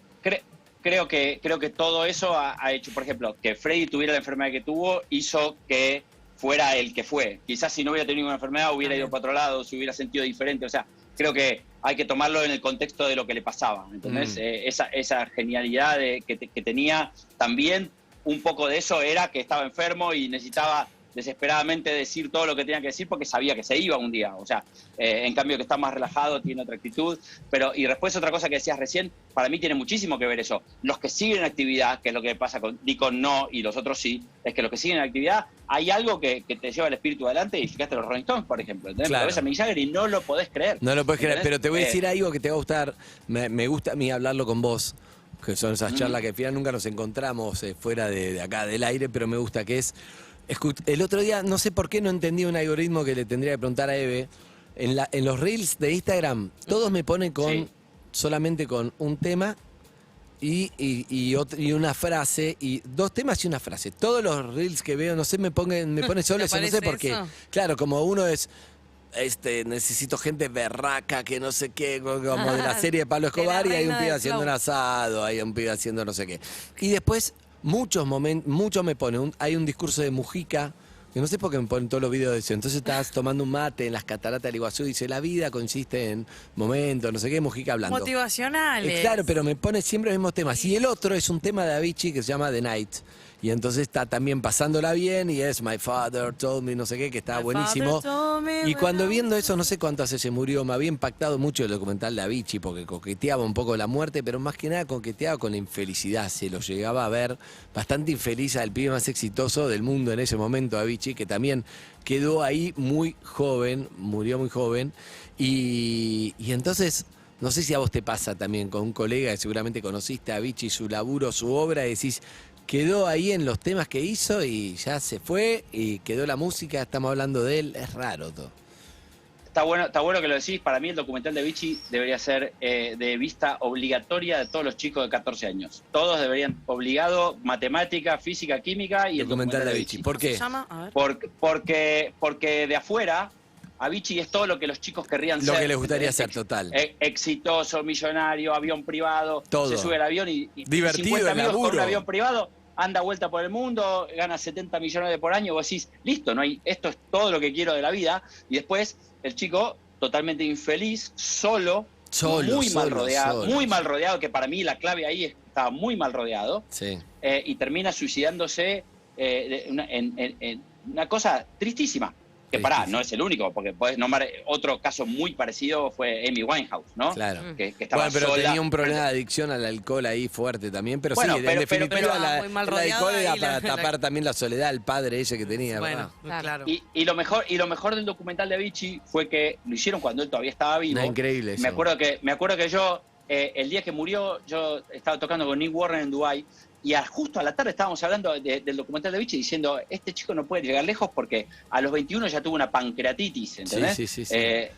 S2: Creo que todo eso ha hecho, por ejemplo, que Freddie tuviera la enfermedad que tuvo, hizo que fuera el que fue. Quizás si no hubiera tenido una enfermedad hubiera ido para otro lado, se hubiera sentido diferente. O sea, creo que hay que tomarlo en el contexto de lo que le pasaba. ¿Entendés? Esa genialidad que tenía también, un poco de eso era que estaba enfermo y necesitaba desesperadamente decir todo lo que tenía que decir porque sabía que se iba un día. O sea, en cambio que está más relajado, tiene otra actitud. Y después otra cosa que decías recién, para mí tiene muchísimo que ver eso. Los que siguen en actividad, que es lo que pasa con Deacon no y los otros sí, es que los que siguen en actividad, hay algo que te lleva el espíritu adelante. Y fíjate los Rolling Stones, por ejemplo.
S1: Claro.
S2: Lo ves a Mick Jagger y no lo podés creer.
S1: No lo podés creer,
S2: ¿Entendés?
S1: pero te voy a decir algo que te va a gustar. Me gusta a mí hablarlo con vos, que son esas charlas que al final nunca nos encontramos fuera de acá del aire, pero me gusta que es... El otro día, no sé por qué no entendí un algoritmo que le tendría que preguntar a Eve. En los reels de Instagram, todos me ponen solamente con un tema y una frase, y 2 temas y una frase. Todos los reels que veo, no sé, me pone solo eso, no sé por qué.
S3: eso?
S1: Claro, como uno es... necesito gente berraca, que no sé qué, como de la serie de Pablo Escobar, y hay un
S4: reina
S1: pibe
S4: del
S1: haciendo un
S4: flow.
S1: asado, hay un pibe haciendo no sé qué. Y después, muchos me pone, hay un discurso de Mujica, que no sé por qué me ponen todos los videos de eso. Entonces estás tomando un mate en las cataratas del Iguazú y dice, la vida consiste en momentos, no sé qué, Mujica hablando.
S3: Motivacionales.
S1: Claro, pero me pone siempre los mismos temas. Y el otro es un tema de Avicii que se llama The Night. Y entonces está también pasándola bien y es My Father Told Me, no sé qué, que está
S3: My
S1: buenísimo.
S3: father told me
S1: Y cuando
S3: when I
S1: viendo eso, no sé cuánto hace se murió, me había impactado mucho el documental de Avicii porque coqueteaba un poco la muerte, pero más que nada coqueteaba con la infelicidad. Se lo llegaba a ver bastante infeliz al pibe más exitoso del mundo en ese momento, Avicii, que también quedó ahí muy joven, murió muy joven. Y entonces... No sé si a vos te pasa también con un colega que seguramente conociste a Avicii, su laburo, su obra, y decís, quedó ahí en los temas que hizo y ya se fue y quedó la música, estamos hablando de él, es raro todo.
S2: Está bueno que lo decís. Para mí el documental de Avicii debería ser de vista obligatoria de todos los chicos de 14 años. Todos deberían, obligado, matemática, física, química y el documental de Avicii.
S1: ¿Por qué?
S3: ¿Se llama? A ver.
S2: Porque de afuera, Avicii es todo lo que los chicos querrían ser.
S1: Lo que les gustaría
S2: ¿entendés?
S1: ser, total.
S2: Exitoso, millonario, avión privado.
S1: Todo.
S2: Se sube al avión y
S1: Divertido,
S2: 50 amigos
S1: laburo.
S2: con un avión privado, anda vuelta por el mundo, gana 70 millones por año. Vos decís, listo, esto es todo lo que quiero de la vida. Y después el chico totalmente infeliz, muy mal rodeado, que para mí la clave ahí es que estaba muy mal rodeado.
S1: Sí.
S2: Y termina suicidándose en una cosa tristísima. Que no es el único, porque podés nombrar otro caso muy parecido, fue Amy Winehouse, ¿no?
S1: Claro.
S2: Que estaba
S1: Bueno, pero
S2: sola.
S1: tenía un problema de adicción al alcohol ahí fuerte también, pero
S2: Bueno,
S1: sí,
S2: pero-
S1: en definitiva
S3: pero muy mal
S1: el alcohol
S3: rodeado
S1: era
S3: y
S1: para
S3: la-
S1: tapar también la soledad del padre ese que tenía,
S3: Bueno,
S1: ¿verdad?
S3: claro.
S2: Y lo mejor del documental de Avicii fue que lo hicieron cuando él todavía estaba vivo.
S1: No, increíble eso.
S2: Me acuerdo que yo, el día que murió, yo estaba tocando con Nick Warren en Dubái, y justo a la tarde estábamos hablando del documental de Avicii diciendo, este chico no puede llegar lejos porque a los 21 ya tuvo una pancreatitis, ¿entendés?
S1: Sí.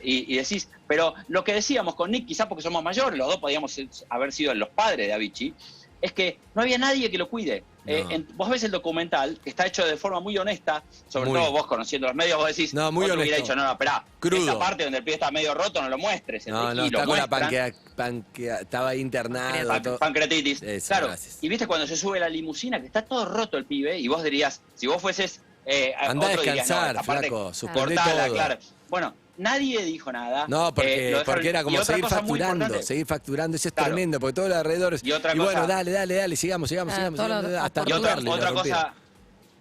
S2: Y decís, pero lo que decíamos con Nick, quizás porque somos mayores, los dos podíamos haber sido los padres de Avicii, es que no había nadie que lo cuide.
S1: No.
S2: Vos ves el documental, que está hecho de forma muy honesta, sobre
S1: Muy.
S2: todo vos conociendo los medios, vos decís,
S1: No, muy
S2: otro hubiera
S1: honesto.
S2: dicho, no, esperá,
S1: Crudo.
S2: esa parte donde el pibe está medio roto no lo muestres.
S1: No,
S2: y lo
S1: está con la
S2: muestran.
S1: estaba ahí internado. todo.
S2: Pancreatitis.
S1: Eso,
S2: claro.
S1: gracias.
S2: Y viste cuando se sube la limusina, que está todo roto el pibe, y vos dirías, si vos fueses
S1: Andá a
S2: otro dirías,
S1: descansar,
S2: esta parte,
S1: flaco, suspendé
S2: cortala,
S1: todo.
S2: claro. Bueno, nadie dijo nada.
S1: No, porque,
S2: lo dejaron-
S1: porque era
S2: y
S1: como
S2: otra
S1: seguir
S2: cosa muy
S1: facturando,
S2: importante,
S1: eso es
S2: Claro.
S1: tremendo, porque todo lo alrededor es...
S2: Y otra
S1: bueno,
S2: cosa-
S1: dale, sigamos,
S4: todo lo-
S1: hasta
S2: Y otra,
S1: romperle,
S2: otra
S1: lo rompieron.
S2: cosa,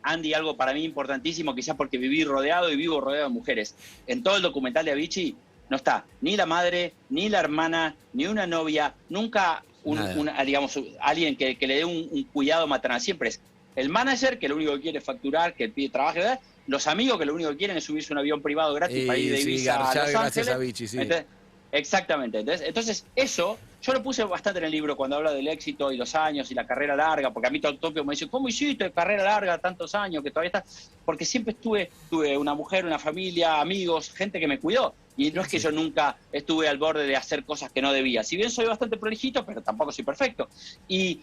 S2: Andy, algo para mí importantísimo, quizás porque vivo rodeado de mujeres. En todo el documental de Avicii no está ni la madre, ni la hermana, ni una novia, nunca digamos, alguien que le dé un cuidado maternal. Siempre es el manager, que lo único que quiere es facturar, que el pibe trabaje, ¿verdad? Los amigos, que lo único que quieren es subirse un avión privado gratis para ir de
S1: Sí,
S2: Ibiza a
S1: garchar
S2: Los
S1: gracias
S2: Ángeles.
S1: a Avicii, sí.
S2: Exactamente. Entonces, eso yo lo puse bastante en el libro cuando habla del éxito y los años y la carrera larga, porque a mí todo el toque me dice, ¿cómo hiciste carrera larga tantos años que todavía estás? Porque siempre tuve una mujer, una familia, amigos, gente que me cuidó. Y no es que yo nunca estuve al borde de hacer cosas que no debía. Si bien soy bastante prolijito, pero tampoco soy perfecto. Y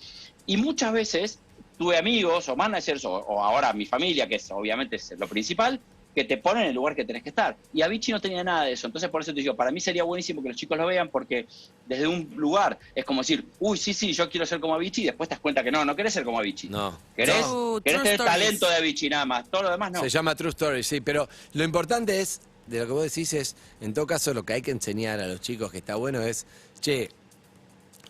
S2: muchas veces tuve amigos o managers, o ahora mi familia, que obviamente es lo principal, que te ponen en el lugar que tenés que estar. Y Avicii no tenía nada de eso. Entonces, por eso te digo, para mí sería buenísimo que los chicos lo vean, porque desde un lugar es como decir, uy, sí, yo quiero ser como Avicii, y después te das cuenta que no querés ser como Avicii.
S1: No.
S2: Querés
S3: True
S2: tener el
S3: stories.
S2: talento de Avicii nada más. Todo lo demás no.
S1: Se llama True Story, sí, pero lo importante es, de lo que vos decís es, en todo caso, lo que hay que enseñar a los chicos que está bueno es, che,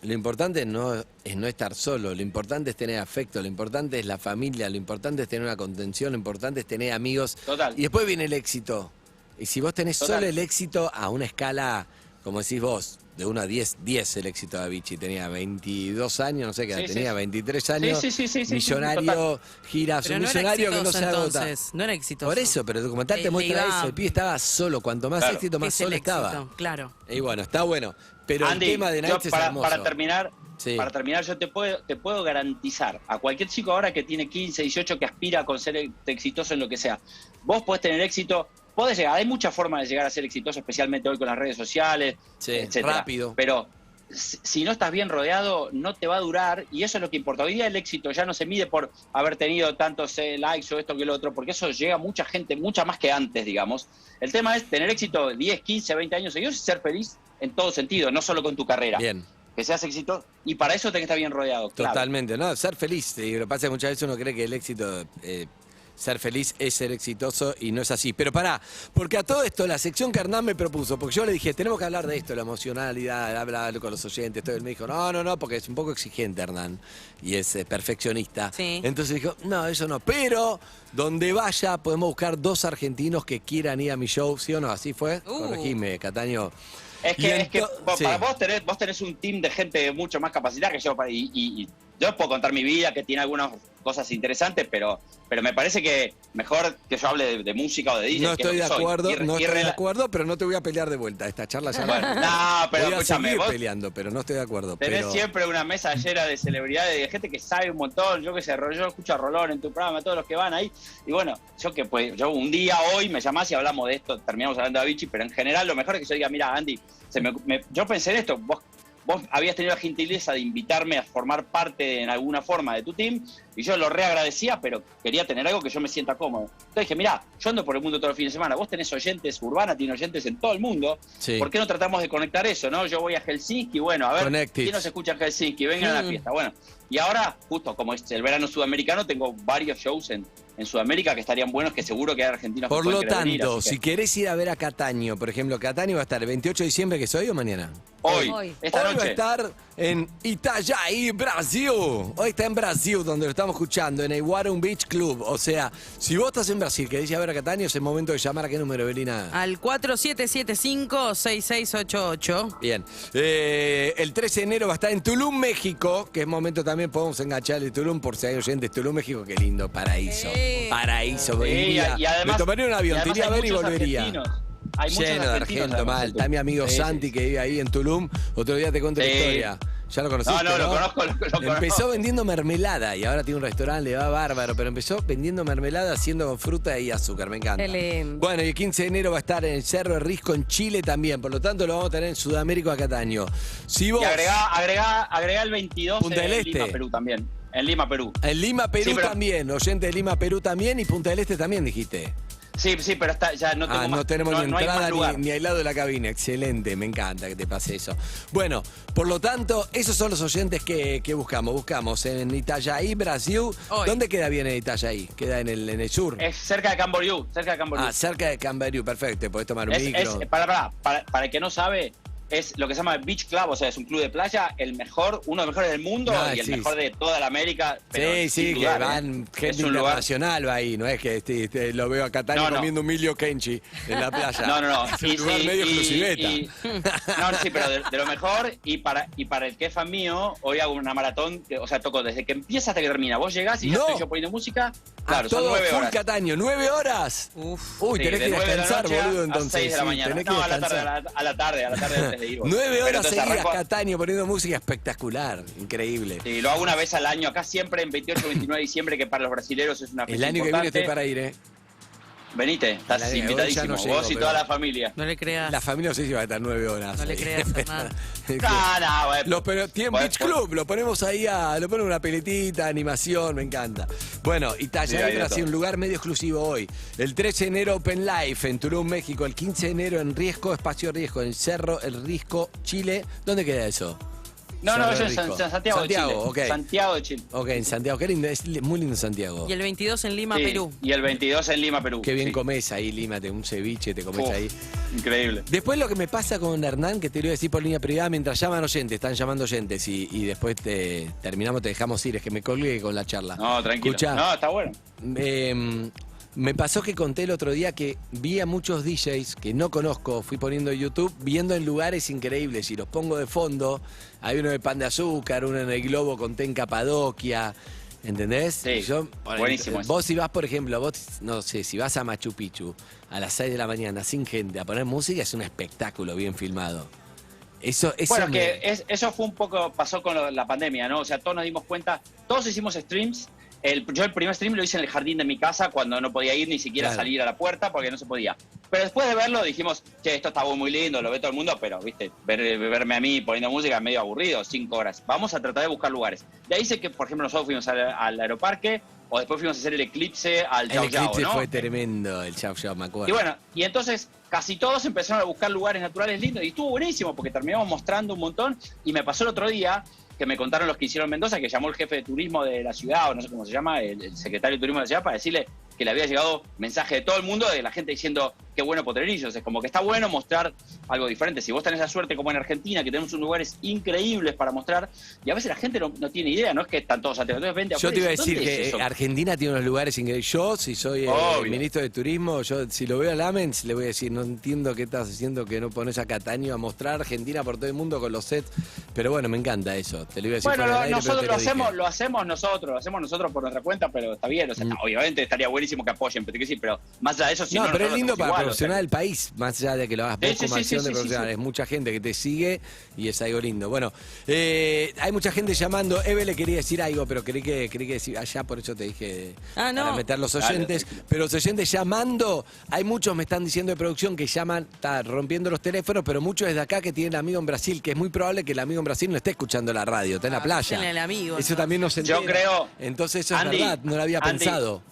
S1: lo importante no es no estar solo, lo importante es tener afecto, lo importante es la familia, lo importante es tener una contención, lo importante es tener amigos.
S2: Total.
S1: Y después viene el éxito. Y si vos tenés
S2: Total.
S1: solo el éxito a una escala, como decís vos, de 1 a 10, 10 el éxito de Avicii. Tenía 22 años, no sé qué edad
S2: Sí,
S1: tenía,
S2: sí.
S1: 23 años,
S2: Sí,
S1: millonario,
S2: total.
S1: giras,
S3: Pero
S1: un
S3: no era
S1: millonario que no
S3: exitoso
S1: se agota.
S3: entonces, no era exitoso.
S1: Por eso, pero el documental te
S3: Le
S1: muestra
S3: iba-
S1: eso. El pibe estaba solo, cuanto más
S2: Claro.
S1: éxito,
S3: ¿Qué
S1: más
S3: es el
S1: solo estaba.
S3: éxito? Claro.
S1: Y bueno, está bueno. Pero
S2: Andy,
S1: el tema de
S2: yo
S1: Nights es hermoso.
S2: para terminar,
S1: Sí.
S2: yo te puedo garantizar a cualquier chico ahora que tiene 15, 18, que aspira a ser exitoso en lo que sea. Vos podés tener éxito, podés llegar. Hay muchas formas de llegar a ser exitoso, especialmente hoy con las redes sociales,
S1: Sí,
S2: etcétera.
S1: rápido.
S2: Pero si no estás bien rodeado, no te va a durar, y eso es lo que importa. Hoy día el éxito ya no se mide por haber tenido tantos likes o esto que lo otro, porque eso llega a mucha gente, mucha más que antes, digamos. El tema es tener éxito 10, 15, 20 años seguidos y ser feliz en todo sentido, no solo con tu carrera.
S1: Bien.
S2: Que seas exitoso, y para eso tenés que estar bien rodeado. Claro.
S1: Totalmente, no, ser feliz. Y lo que pasa es que muchas veces uno cree que el éxito, ser feliz es ser exitoso y no es así. Pero pará, porque a todo esto, la sección que Hernán me propuso, porque yo le dije, tenemos que hablar de esto, la emocionalidad, hablar con los oyentes, todo. Él me dijo, no, porque es un poco exigente Hernán y es perfeccionista.
S3: Sí.
S1: Entonces dijo, no, eso no. Pero donde vaya podemos buscar 2 argentinos que quieran ir a mi show, ¿sí o no? ¿Así fue? Corregime, Cataño.
S2: Es
S1: Y
S2: que
S1: sí.
S2: para vos tenés un team de gente mucho más capacitada que yo, y yo puedo contar mi vida, que tiene algunas cosas interesantes, pero me parece que mejor que yo hable de música o de DJ.
S1: No
S2: que es lo
S1: estoy de
S2: que soy.
S1: acuerdo,
S2: Y
S1: no estoy de
S2: rela-
S1: acuerdo, pero no te voy a pelear de vuelta. Esta charla ya
S2: Bueno, no, pero
S1: voy a
S2: escúchame,
S1: seguir
S2: vos
S1: peleando, pero no estoy de acuerdo.
S2: tenés
S1: Pero
S2: siempre una mesa llena de celebridades, de gente que sabe un montón. Yo que sé, yo escucho a Rolón en tu programa, todos los que van ahí. Y bueno, yo un día hoy me llamás y hablamos de esto, terminamos hablando de Avicii, pero en general lo mejor es que yo diga, mira, Andy, yo pensé en esto, vos habías tenido la gentileza de invitarme a formar parte en alguna forma de tu team, y yo lo reagradecía, pero quería tener algo que yo me sienta cómodo. Entonces dije, mirá, yo ando por el mundo todos los fines de semana, vos tenés oyentes, Urbana tiene oyentes en todo el mundo,
S1: sí.
S2: ¿por qué no tratamos de conectar eso, no? Yo voy a Helsinki, bueno, a ver,
S1: Connected.
S2: ¿quién nos escucha en Helsinki? Vengan a la fiesta, bueno. Y ahora, justo como es el verano sudamericano, tengo varios shows en Sudamérica que estarían buenos, que seguro que hay argentinos que
S1: por lo
S2: pueden querer venir,
S1: tanto,
S2: así
S1: si
S2: que
S1: querés ir a ver a Cataño, por ejemplo, Cataño va a estar el 28 de diciembre, que es hoy o mañana.
S2: hoy, esta
S1: Hoy va a
S2: noche.
S1: estar en Itajaí, Brasil. Hoy está en Brasil, donde lo estamos escuchando, en el Warum Beach Club. O sea, si vos estás en Brasil, querés ir a ver a Cataño, es el momento de llamar a qué número, Belina.
S3: Al 4775-6688.
S1: Bien. El 13 de enero va a estar en Tulum, México, que es momento también, podemos enganchar el Tulum por si hay oyentes. Tulum, México, qué lindo, paraíso.
S3: Sí.
S1: Paraíso,
S2: Sí,
S1: iría.
S2: y además,
S1: Me tomaría un avión, te
S2: además
S1: iría a
S2: hay
S1: ver y
S2: muchos
S1: volvería.
S2: argentinos. Hay muchos
S1: Lleno de
S2: argentinos,
S1: argento,
S2: además,
S1: mal.
S2: en
S1: Está mi amigo
S2: Sí,
S1: Santi
S2: sí.
S1: que vive ahí en Tulum. Otro día te cuento la
S2: Sí.
S1: historia. Ya lo conociste,
S2: No, lo conozco, lo
S1: Empezó
S2: conozco.
S1: vendiendo mermelada y ahora tiene un restaurante, le va bárbaro, pero empezó vendiendo mermelada haciendo con fruta y azúcar, me encanta.
S4: Qué lindo.
S1: Bueno, y el 15 de enero va a estar en el Cerro de Risco en Chile también, por lo tanto lo vamos a tener en Sudamérica, Cataño. Si vos...
S2: Y agregá el 22
S1: Punta del
S2: en
S1: Este.
S2: Lima, Perú también. En Lima, Perú.
S1: En Lima, Perú
S2: Sí, pero-
S1: también, oyente de Lima, Perú también y Punta del Este también dijiste.
S2: Sí, pero ya no tengo más,
S1: no tenemos ni
S2: no hay más
S1: entrada
S2: lugar.
S1: ni al lado de la cabina. Excelente, me encanta que te pase eso. Bueno, por lo tanto, esos son los oyentes que buscamos. Buscamos en Itajaí, Brasil.
S3: Hoy.
S1: ¿Dónde queda bien en Itajaí? ¿Queda en el sur?
S2: Es cerca de Camboriú,
S1: Cerca de Camboriú, perfecto. Podés tomar un micro.
S2: Para el que no sabe, es lo que se llama Beach Club, o sea, es un club de playa, uno de los mejores del mundo y el
S1: sí,
S2: mejor de toda la América. Pero
S1: Sí,
S2: sin
S1: que
S2: dudar,
S1: van
S2: es
S1: gente
S2: un lugar.
S1: internacional va ahí, no es que lo veo a Catania
S2: No.
S1: comiendo un Milio Kenchi en la playa.
S2: No.
S1: Es un lugar medio exclusiveta.
S2: Sí, pero de lo mejor. Y para el que es fan mío, hoy hago una maratón, o sea, toco desde que empieza hasta que termina. Vos llegás y ya
S1: No.
S2: estoy yo poniendo música. Claro, son
S1: todo
S2: 9
S1: full
S2: horas.
S1: Cataño, 9 horas.
S3: Uf.
S1: Uy,
S2: Sí,
S1: tenés
S2: de
S1: que
S2: 9 de la
S1: descansar,
S2: noche
S1: boludo,
S2: a
S1: entonces.
S2: 6 de la
S1: sí,
S2: mañana.
S1: tenés que
S2: No, a la
S1: descansar.
S2: tarde antes de ir.
S1: 9
S2: Pero
S1: horas
S2: entonces
S1: seguidas,
S2: arranco-
S1: Cataño, poniendo música espectacular, increíble.
S2: Sí, lo hago una vez al año, acá siempre en 28 29 de diciembre, que para los brasileños es una
S1: El
S2: fecha
S1: año que viene
S2: importante.
S1: estoy para ir, ¿eh?
S2: Venite,
S1: El
S2: estás
S1: año que
S2: invitadísimo,
S1: voy ya no llego,
S2: vos y
S1: pero-
S2: toda la familia.
S3: No le creas.
S1: La familia no sé si va a estar 9 horas.
S3: No le
S1: ahí.
S3: creas a nada.
S2: No, bueno.
S1: Pero tiene
S2: Bueno,
S1: Beach Club, lo ponemos ahí, lo ponemos una peletita, animación, me encanta. Bueno,
S2: Sí,
S1: Itajaí,
S2: hay de
S1: Brasil,
S2: todo.
S1: un lugar medio exclusivo hoy. El 13 de enero Open Life en Tulum, México. El 15 de enero en Riesco, Espacio Riesco, en Cerro El Risco, Chile. ¿Dónde queda eso?
S2: No,
S1: Cerro
S2: eso
S1: del
S2: es
S1: Risco.
S2: en Santiago de Chile.
S1: ok.
S2: Santiago de Chile.
S1: Ok, en Santiago. Qué lindo, es muy lindo Santiago.
S3: Y el 22 en Lima,
S2: Sí,
S3: Perú.
S2: Y el 22 en Lima, Perú.
S1: Qué bien
S2: sí.
S1: comés ahí, Lima, un ceviche, te comés
S2: Uf,
S1: ahí.
S2: Increíble.
S1: Después lo que me pasa con Hernán, que te lo voy a decir por línea privada, mientras llaman oyentes, están llamando oyentes y después terminamos, te dejamos ir, es que me colgué con la charla.
S2: No, tranquilo.
S1: Escuchá,
S2: No, está bueno.
S1: me pasó que conté el otro día que vi a muchos DJs que no conozco, fui poniendo en YouTube, viendo en lugares increíbles y los pongo de fondo. Hay uno de Pan de Azúcar, uno en el Globo con Té en Capadocia, ¿entendés?
S2: Sí,
S1: Bueno,
S2: buenísimo eso.
S1: vos si vas, por ejemplo, no sé, si vas a Machu Picchu a las 6 de la mañana sin gente a poner música, es un espectáculo bien filmado. Eso
S2: Bueno,
S1: me-
S2: eso fue un poco, pasó con la pandemia, ¿no? O sea, todos nos dimos cuenta, todos hicimos streams. Yo el primer stream lo hice en el jardín de mi casa cuando no podía ir ni siquiera
S1: Claro.
S2: salir a la puerta porque no se podía. Pero después de verlo dijimos, che, esto está muy lindo, lo ve todo el mundo, pero, viste, verme a mí poniendo música es medio aburrido, 5 horas. Vamos a tratar de buscar lugares. De ahí sé que, por ejemplo, nosotros fuimos al aeroparque o después fuimos a hacer el eclipse al
S1: el
S2: Chau Chau,
S1: eclipse
S2: ¿no?
S1: fue tremendo, el Chau Chau, me acuerdo.
S2: Y bueno, y entonces casi todos empezaron a buscar lugares naturales lindos y estuvo buenísimo porque terminamos mostrando un montón y me pasó el otro día que me contaron los que hicieron Mendoza, que llamó el jefe de turismo de la ciudad, o no sé cómo se llama, el secretario de turismo de la ciudad, para decirle que le había llegado mensaje de todo el mundo, de la gente diciendo qué bueno Potrerillos. Es como que está bueno mostrar algo diferente. Si vos tenés la suerte, como en Argentina, que tenemos unos lugares increíbles para mostrar, y a veces la gente no tiene idea, no es que están todos atentos. Entonces, vente
S1: Yo te iba a
S2: afuera y
S1: decir
S2: dices,
S1: que
S2: ¿dónde es eso?
S1: Argentina tiene unos lugares increíbles. Yo, si soy
S2: Obvio.
S1: ministro de Turismo, yo si lo veo a Lamens, le voy a decir, no entiendo qué estás haciendo, que no pones a Cataño a mostrar Argentina por todo el mundo con los sets. Pero bueno, me encanta eso. Te lo iba a decir
S2: Bueno,
S1: fuera del aire,
S2: nosotros
S1: pero te dije.
S2: lo hacemos nosotros por nuestra cuenta, pero está bien. O sea, obviamente estaría buenísimo que apoyen, pero te quiero decir, pero más allá de eso, si no,
S1: No, pero es
S2: nosotros
S1: lindo
S2: hacemos
S1: para
S2: igual,
S1: promocionar
S2: o sea,
S1: el país, más allá de que lo hagas vos
S2: Sí,
S1: como
S2: sí,
S1: acción
S2: sí,
S1: de
S2: sí,
S1: profesional.
S2: sí.
S1: Es mucha gente que te sigue y es algo lindo. Bueno, hay mucha gente llamando. Eve le quería decir algo, pero creí que decir allá, por eso te dije
S3: Ah, no.
S1: para meter los
S2: Dale,
S1: oyentes.
S2: tranquilo.
S1: Pero los oyentes llamando, hay muchos me están diciendo de producción que llaman, está rompiendo los teléfonos, pero muchos desde acá que tienen amigo en Brasil, que es muy probable que el amigo en Brasil no esté escuchando la radio, está en la playa.
S3: Avísenle al amigo,
S1: Eso
S3: ¿no?
S1: también nos
S2: Yo
S1: entera.
S2: creo-
S1: Entonces eso es
S2: Andy,
S1: verdad, no lo había
S2: Andy,
S1: pensado.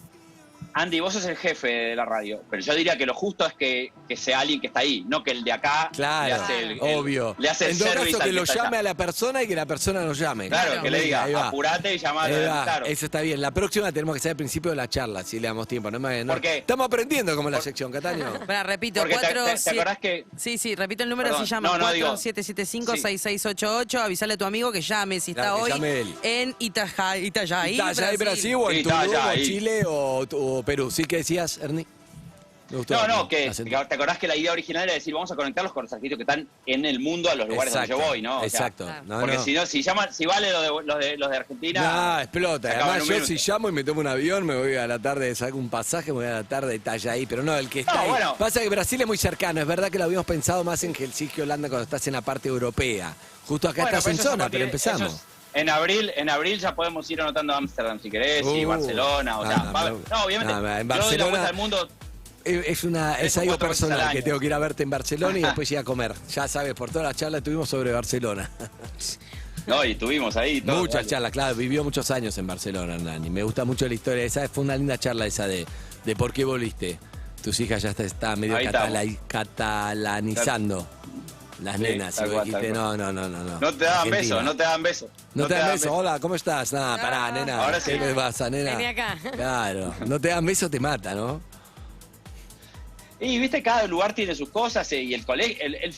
S2: Andy, vos sos el jefe de la radio, pero yo diría que lo justo es que sea alguien que está ahí, no que el de acá
S1: Claro,
S2: le hace el
S1: obvio.
S2: le hace el
S1: en todo
S2: service
S1: caso,
S2: al
S1: que lo
S2: está
S1: llame
S2: allá.
S1: a la persona y que la persona nos llame.
S2: Claro, que le diga,
S1: Ahí va.
S2: apurate y llamalo.
S1: Ahí va,
S2: Claro.
S1: eso está bien. La próxima tenemos que ser al principio de la charla, si le damos tiempo. No,
S2: ¿Por qué?
S1: Estamos aprendiendo como la sección, Cataño.
S3: Espera, repito,
S2: Porque te
S3: 4
S2: acordás que
S3: Sí, repito el número,
S2: Perdón,
S3: si llama
S2: no, digo-
S3: 4775-6688, avisale a tu amigo que llame si está
S1: Claro, que
S3: hoy
S1: llame él.
S3: en Itajaí,
S1: Itajaí, Brasil, o en
S2: Sí,
S1: Tulum, o
S2: Itajaí.
S1: Chile, o Perú. ¿Sí que decías, Ernie? Me gustó.
S2: No, que
S1: Acento.
S2: te acordás que la idea original era decir, vamos a conectarlos con los artistas que están en el mundo a los lugares
S1: Exacto,
S2: donde yo voy, ¿no? O sea,
S1: exacto.
S3: claro.
S1: No,
S2: porque
S1: no.
S2: si no, si vale los de Argentina.
S1: No, explota.
S2: se acaba
S1: Además,
S2: en un
S1: yo
S2: minuto.
S1: si llamo y me tomo un avión, me voy a la tarde, saco un pasaje, me voy a la tarde de ahí. Pero no, el que está
S2: No,
S1: ahí.
S2: bueno.
S1: Pasa que Brasil es muy cercano. Es verdad que lo habíamos pensado más en Helsinki, Holanda, cuando estás en la parte europea. Justo acá
S2: Bueno,
S1: estás en
S2: eso es a
S1: zona,
S2: partir
S1: pero
S2: de-
S1: empezamos.
S2: eso es- En abril ya podemos ir anotando Ámsterdam si querés, y Barcelona, o sea, no, obviamente,
S1: en
S2: yo doy la
S1: Barcelona
S2: vuelta al mundo.
S1: es
S2: Tres o
S1: algo
S2: 4 veces al
S1: personal, que
S2: año.
S1: tengo que ir a verte en Barcelona y después ir a comer. Ya sabes, por toda la charla que tuvimos sobre Barcelona.
S2: No, y estuvimos ahí. Todo,
S1: Muchas
S2: dale.
S1: charlas, claro, vivió muchos años en Barcelona, Hernán, y me gusta mucho la historia. Esa fue una linda charla esa de por qué volviste. Tus hijas ya está medio
S2: Ahí estamos.
S1: catalanizando las
S2: Sí,
S1: nenas.
S2: tal
S1: Y
S2: cual,
S1: dijiste,
S2: tal
S1: no.
S2: No te daban
S1: Argentina.
S2: besos, no te daban besos.
S1: No te dan beso. Hola, ¿cómo estás? Nada, pará,
S4: Ah,
S1: nena.
S2: ahora sí.
S1: ¿Qué le pasa, nena?
S4: Vení acá.
S1: Claro. No te dan beso, te mata, ¿no?
S2: Y viste, cada lugar tiene sus cosas y el colegio,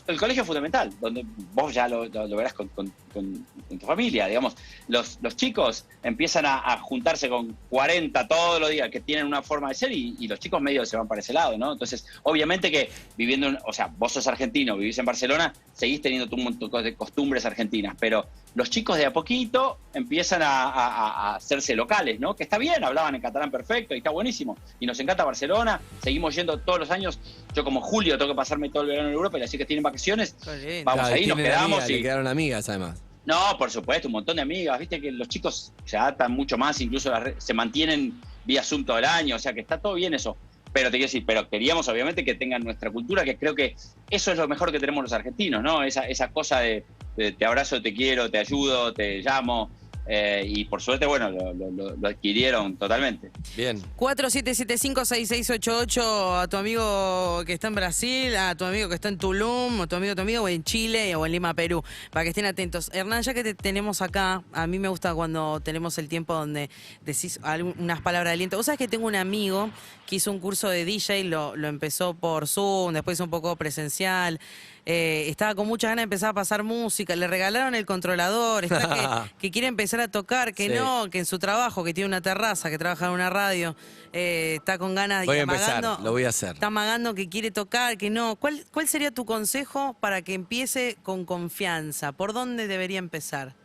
S2: el colegio es fundamental, donde vos ya lo verás con tu familia, digamos. Los chicos empiezan a juntarse con 40 todos los días que tienen una forma de ser y los chicos medio se van para ese lado, ¿no? Entonces, obviamente que viviendo, o sea, vos sos argentino, vivís en Barcelona, seguís teniendo un montón de costumbres argentinas, pero los chicos de a poquito empiezan a hacerse locales, ¿no? Que está bien, hablaban en catalán perfecto y está buenísimo. Y nos encanta Barcelona, seguimos yendo todos los años. Yo como Julio tengo que pasarme todo el verano en Europa y así que tienen vacaciones.
S3: Qué lindo.
S2: Vamos
S1: Claro,
S2: ahí, nos
S1: tienen
S2: quedamos
S1: amigas, le
S2: y...
S1: quedaron amigas, además.
S2: No, por supuesto, un montón de amigas. Viste que los chicos se adaptan mucho más, incluso se mantienen vía Zoom todo el año, o sea que está todo bien eso. Pero te quiero decir, pero queríamos obviamente que tengan nuestra cultura, que creo que eso es lo mejor que tenemos los argentinos, ¿no? Esa cosa de te abrazo, te quiero, te ayudo, te llamo. Y por suerte, bueno, lo adquirieron totalmente.
S1: Bien.
S3: 47756688 a tu amigo que está en Brasil, a tu amigo que está en Tulum, o tu amigo o en Chile o en Lima, Perú, para que estén atentos. Hernán, ya que te tenemos acá, a mí me gusta cuando tenemos el tiempo donde decís unas palabras de aliento. Vos sabés que tengo un amigo que hizo un curso de DJ, lo empezó por Zoom, después un poco presencial. Estaba con muchas ganas de empezar a pasar música, le regalaron el controlador, está que quiere empezar a tocar, que
S1: Sí.
S3: no, que en su trabajo, que tiene una terraza, que trabaja en una radio, está con ganas de
S1: Voy a
S3: ir
S1: empezar,
S3: amagando,
S1: lo voy a hacer.
S3: está amagando que quiere tocar, que no. ¿Cuál sería tu consejo para que empiece con confianza? ¿Por dónde debería empezar?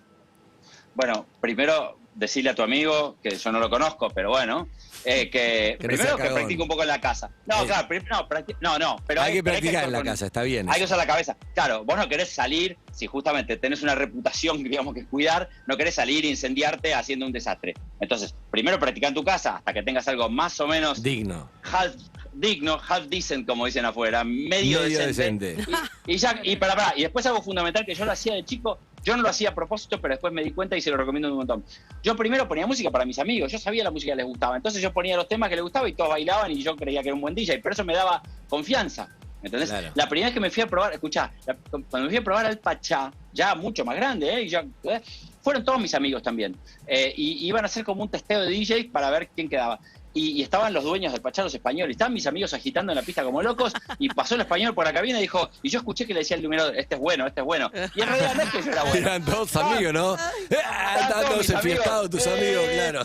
S2: Bueno, primero decirle a tu amigo, que yo no lo conozco, pero bueno, que
S1: no
S2: primero
S1: sea
S2: que
S1: cagón.
S2: practique un poco en la casa. No, claro, pero
S1: Hay que
S2: pero
S1: practicar en
S2: actuar
S1: la
S2: con-
S1: casa, está bien.
S2: Hay que
S1: eso.
S2: usar la cabeza. Claro, vos no querés salir, si justamente tenés una reputación, digamos, que cuidar, no querés salir e incendiarte haciendo un desastre. Entonces, primero practica en tu casa hasta que tengas algo más o menos
S1: Digno.
S2: half digno, half decent, como dicen afuera, medio decente.
S1: decente.
S2: Y después algo fundamental que yo lo hacía de chico, yo no lo hacía a propósito, pero después me di cuenta y se lo recomiendo un montón. Yo primero ponía música para mis amigos, yo sabía la música que les gustaba, entonces yo ponía los temas que les gustaba y todos bailaban y yo creía que era un buen DJ, pero eso me daba confianza. ¿Entendés?
S1: Claro.
S2: La primera vez que me fui a probar, escuchá, cuando me fui a probar al Pachá, ya mucho más grande, fueron todos mis amigos también. Y iban a hacer como un testeo de DJs para ver quién quedaba. Y estaban los dueños del Pachá, los españoles, estaban mis amigos agitando en la pista como locos, y pasó el español por la cabina y dijo, y yo escuché que le decía el iluminador, este es bueno. Y en realidad no es que yo era bueno.
S1: Eran todos amigos, ¿no? Estaban todos
S2: mis
S1: enfiestados,
S2: amigos.
S1: tus amigos, claro.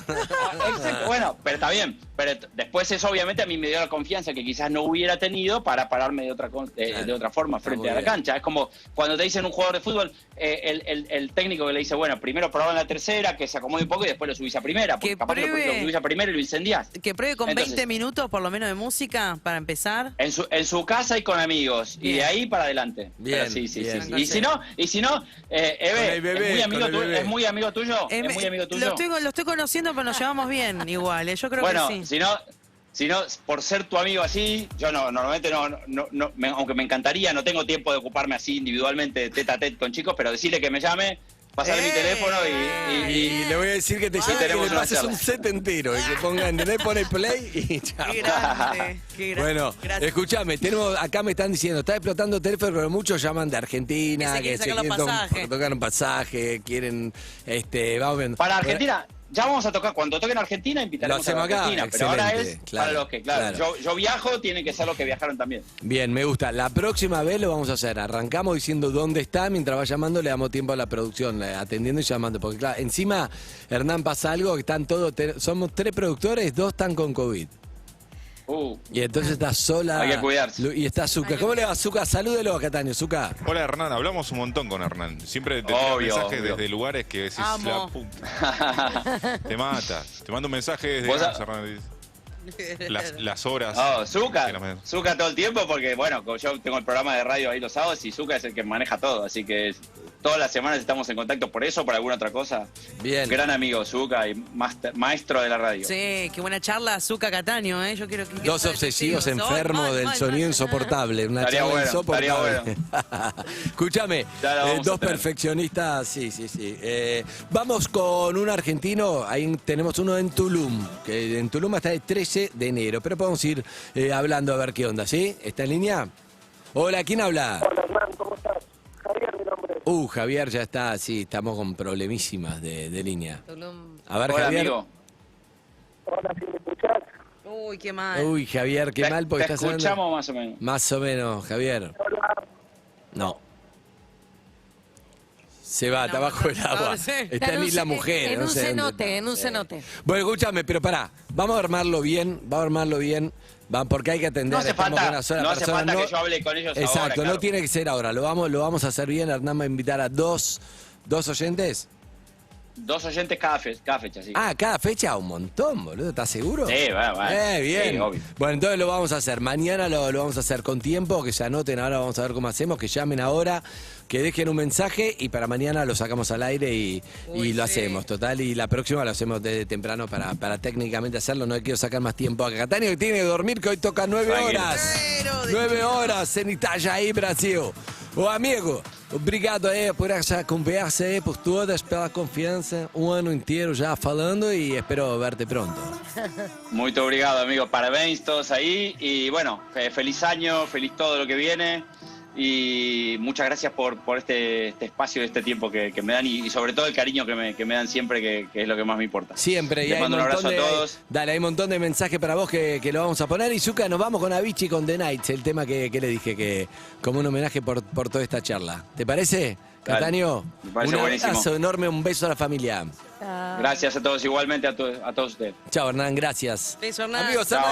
S2: Exacto, bueno, pero está bien. Pero después eso obviamente a mí me dio la confianza que quizás no hubiera tenido para pararme de otra forma
S1: Está
S2: frente
S1: muy
S2: a la
S1: bien.
S2: cancha. Es como cuando te dicen un jugador de fútbol, el técnico que le dice, bueno, primero probá en la tercera, que se acomode un poco y después lo subís a primera. Porque
S3: Que
S2: capaz que
S3: pruebe.
S2: lo subís a primera y lo incendiás.
S3: Que pruebe con
S2: Entonces,
S3: 20 minutos por lo menos de música para empezar.
S2: En su casa y con amigos.
S3: Bien.
S2: Y de ahí para adelante.
S1: Bien,
S2: Pero sí.
S1: bien.
S2: Y si no, Eve,
S1: Con el bebé,
S2: es muy amigo
S1: con el
S2: tuyo.
S1: bebé.
S2: Es muy amigo tuyo. Es muy amigo tuyo.
S3: Lo estoy conociendo, pero nos llevamos bien igual. Yo creo
S2: Bueno,
S3: que sí.
S2: si no, por ser tu amigo así, yo normalmente aunque me encantaría, no tengo tiempo de ocuparme así individualmente, tete a tete con chicos, pero decirle que me llame, pasarle mi teléfono
S1: Y le voy a decir que te llame, que
S2: tenemos
S1: le
S2: una
S1: pases
S2: charla.
S1: un set entero y que pongan, ¿entendés? Pone play y chao.
S3: Qué grande, qué grande.
S1: Bueno,
S3: Gracias.
S1: escúchame, acá me están diciendo, está explotando teléfono, pero muchos llaman de Argentina,
S3: Que se quieren sacar los
S1: quieren
S3: pasajes.
S1: tocar un pasaje, quieren, vamos viendo.
S2: Para Argentina, ya vamos a tocar, cuando toquen Argentina, invitaremos
S1: Lo hacemos
S2: a
S1: acá,
S2: Argentina, pero ahora es
S1: excelente, claro,
S2: para los que, claro. Yo viajo, tienen que ser los que viajaron también.
S1: Bien, me gusta. La próxima vez lo vamos a hacer. Arrancamos diciendo dónde está, mientras va llamando le damos tiempo a la producción, atendiendo y llamando. Porque claro, encima, Hernán, pasa algo que están todos, somos 3 productores, 2 están con COVID. Y entonces está sola.
S2: Hay que cuidarse.
S1: Y está Zucca. ¿Cómo le va, Zucca? Salúdelo a Cataño, Zucca.
S5: Hola Hernán, hablamos un montón con Hernán. Siempre te tira
S2: Obvio,
S5: mensajes
S2: obvio.
S5: desde lugares que decís
S3: Amo.
S5: la puta. Te mata. Te mando un mensaje desde
S2: ¿Vos
S5: Hernán. Las horas.
S2: Oh, Zucca
S5: que nos-
S2: todo el tiempo porque, bueno, como yo tengo el programa de radio ahí los sábados y Zucca es el que maneja todo, así que todas las semanas estamos en contacto por eso o por alguna otra cosa.
S1: Bien.
S2: Gran amigo, Zucca, y maestro de la radio.
S3: Sí, qué buena charla, Zucca Cataño, ¿eh? Yo quiero que...
S1: Dos obsesivos
S3: Soy
S1: enfermos del sonido insoportable. Una
S2: Estaría
S1: charla
S2: bueno,
S1: insoportable. Escúchame,
S2: Ya la vamos a
S1: dos
S2: tener.
S1: perfeccionistas, sí. Vamos con un argentino, ahí tenemos uno en Tulum, que en Tulum hasta el 13 de enero, pero podemos ir hablando a ver qué onda, ¿sí? ¿Está en línea? Hola, ¿quién habla?
S6: Hola, Hernán, ¿cómo estás? Javier, mi nombre.
S1: Javier ya está, sí, estamos con problemísimas de línea.
S4: Tulum.
S1: A ver,
S2: Hola,
S1: Javier.
S2: amigo.
S6: Hola, si me escuchás.
S3: Uy, qué mal.
S1: Uy, Javier, qué mal porque
S2: te
S1: estás hablando.
S2: escuchamos más o menos.
S1: Más o menos, Javier.
S6: Hola.
S1: No. Se va, está bajo el agua.
S3: Sí.
S1: Está en Isla Mujer.
S4: En
S1: no
S4: un
S1: sé dónde
S4: cenote,
S1: está.
S4: en un
S1: Sí.
S4: cenote.
S1: Bueno, escúchame, pero pará. Vamos a armarlo bien, porque hay que atender.
S2: No hace
S1: estamos
S2: falta,
S1: con una sola
S2: no hace
S1: persona,
S2: falta que yo hable con ellos
S1: Exacto,
S2: ahora, claro.
S1: no tiene que ser ahora. Lo vamos a hacer bien. Hernán va a invitar a dos oyentes.
S2: 2 oyentes cada fecha, sí.
S1: Ah, cada fecha un montón, boludo. ¿Estás seguro?
S2: Sí, va.
S1: Bien.
S2: Sí, obvio.
S1: Bueno, entonces lo vamos a hacer. Mañana lo vamos a hacer con tiempo, que se anoten ahora, vamos a ver cómo hacemos, que llamen ahora, que dejen un mensaje y para mañana lo sacamos al aire y lo
S3: sí.
S1: hacemos, total. Y la próxima lo hacemos desde temprano para técnicamente hacerlo. No quiero sacar más tiempo a Catania, que tiene que dormir, que hoy toca 9
S2: Tranquilo.
S1: horas.
S3: Pero de-
S1: 9 horas em Itajaí, Brasil. Ô amigo, obrigado aí por essa conversa aí, por todas, pela confiança. Ano inteiro já falando e espero verte pronto.
S2: Muy obrigado, amigo. Parabéns todos ahí. Y bueno, feliz año, feliz todo lo que viene. Y muchas gracias por este espacio, este tiempo que me dan y sobre todo el cariño que me dan siempre, que es lo que más me importa.
S1: Siempre, y
S2: Les
S1: hay
S2: mando un abrazo a todos.
S1: Dale, hay un montón de mensajes para vos que lo vamos a poner. Y Zucca, nos vamos con Avicii con The Nights, el tema que le dije, que como un homenaje por toda esta charla. ¿Te parece,
S2: Dale,
S1: Cataño?
S2: me parece
S1: Un
S2: buenísimo.
S1: abrazo enorme, un beso a la familia.
S2: Gracias a todos igualmente, a todos ustedes.
S1: Chao, Hernán, gracias.
S3: Beso, Hernán.
S1: Amigos,
S2: Chao,
S1: Hernán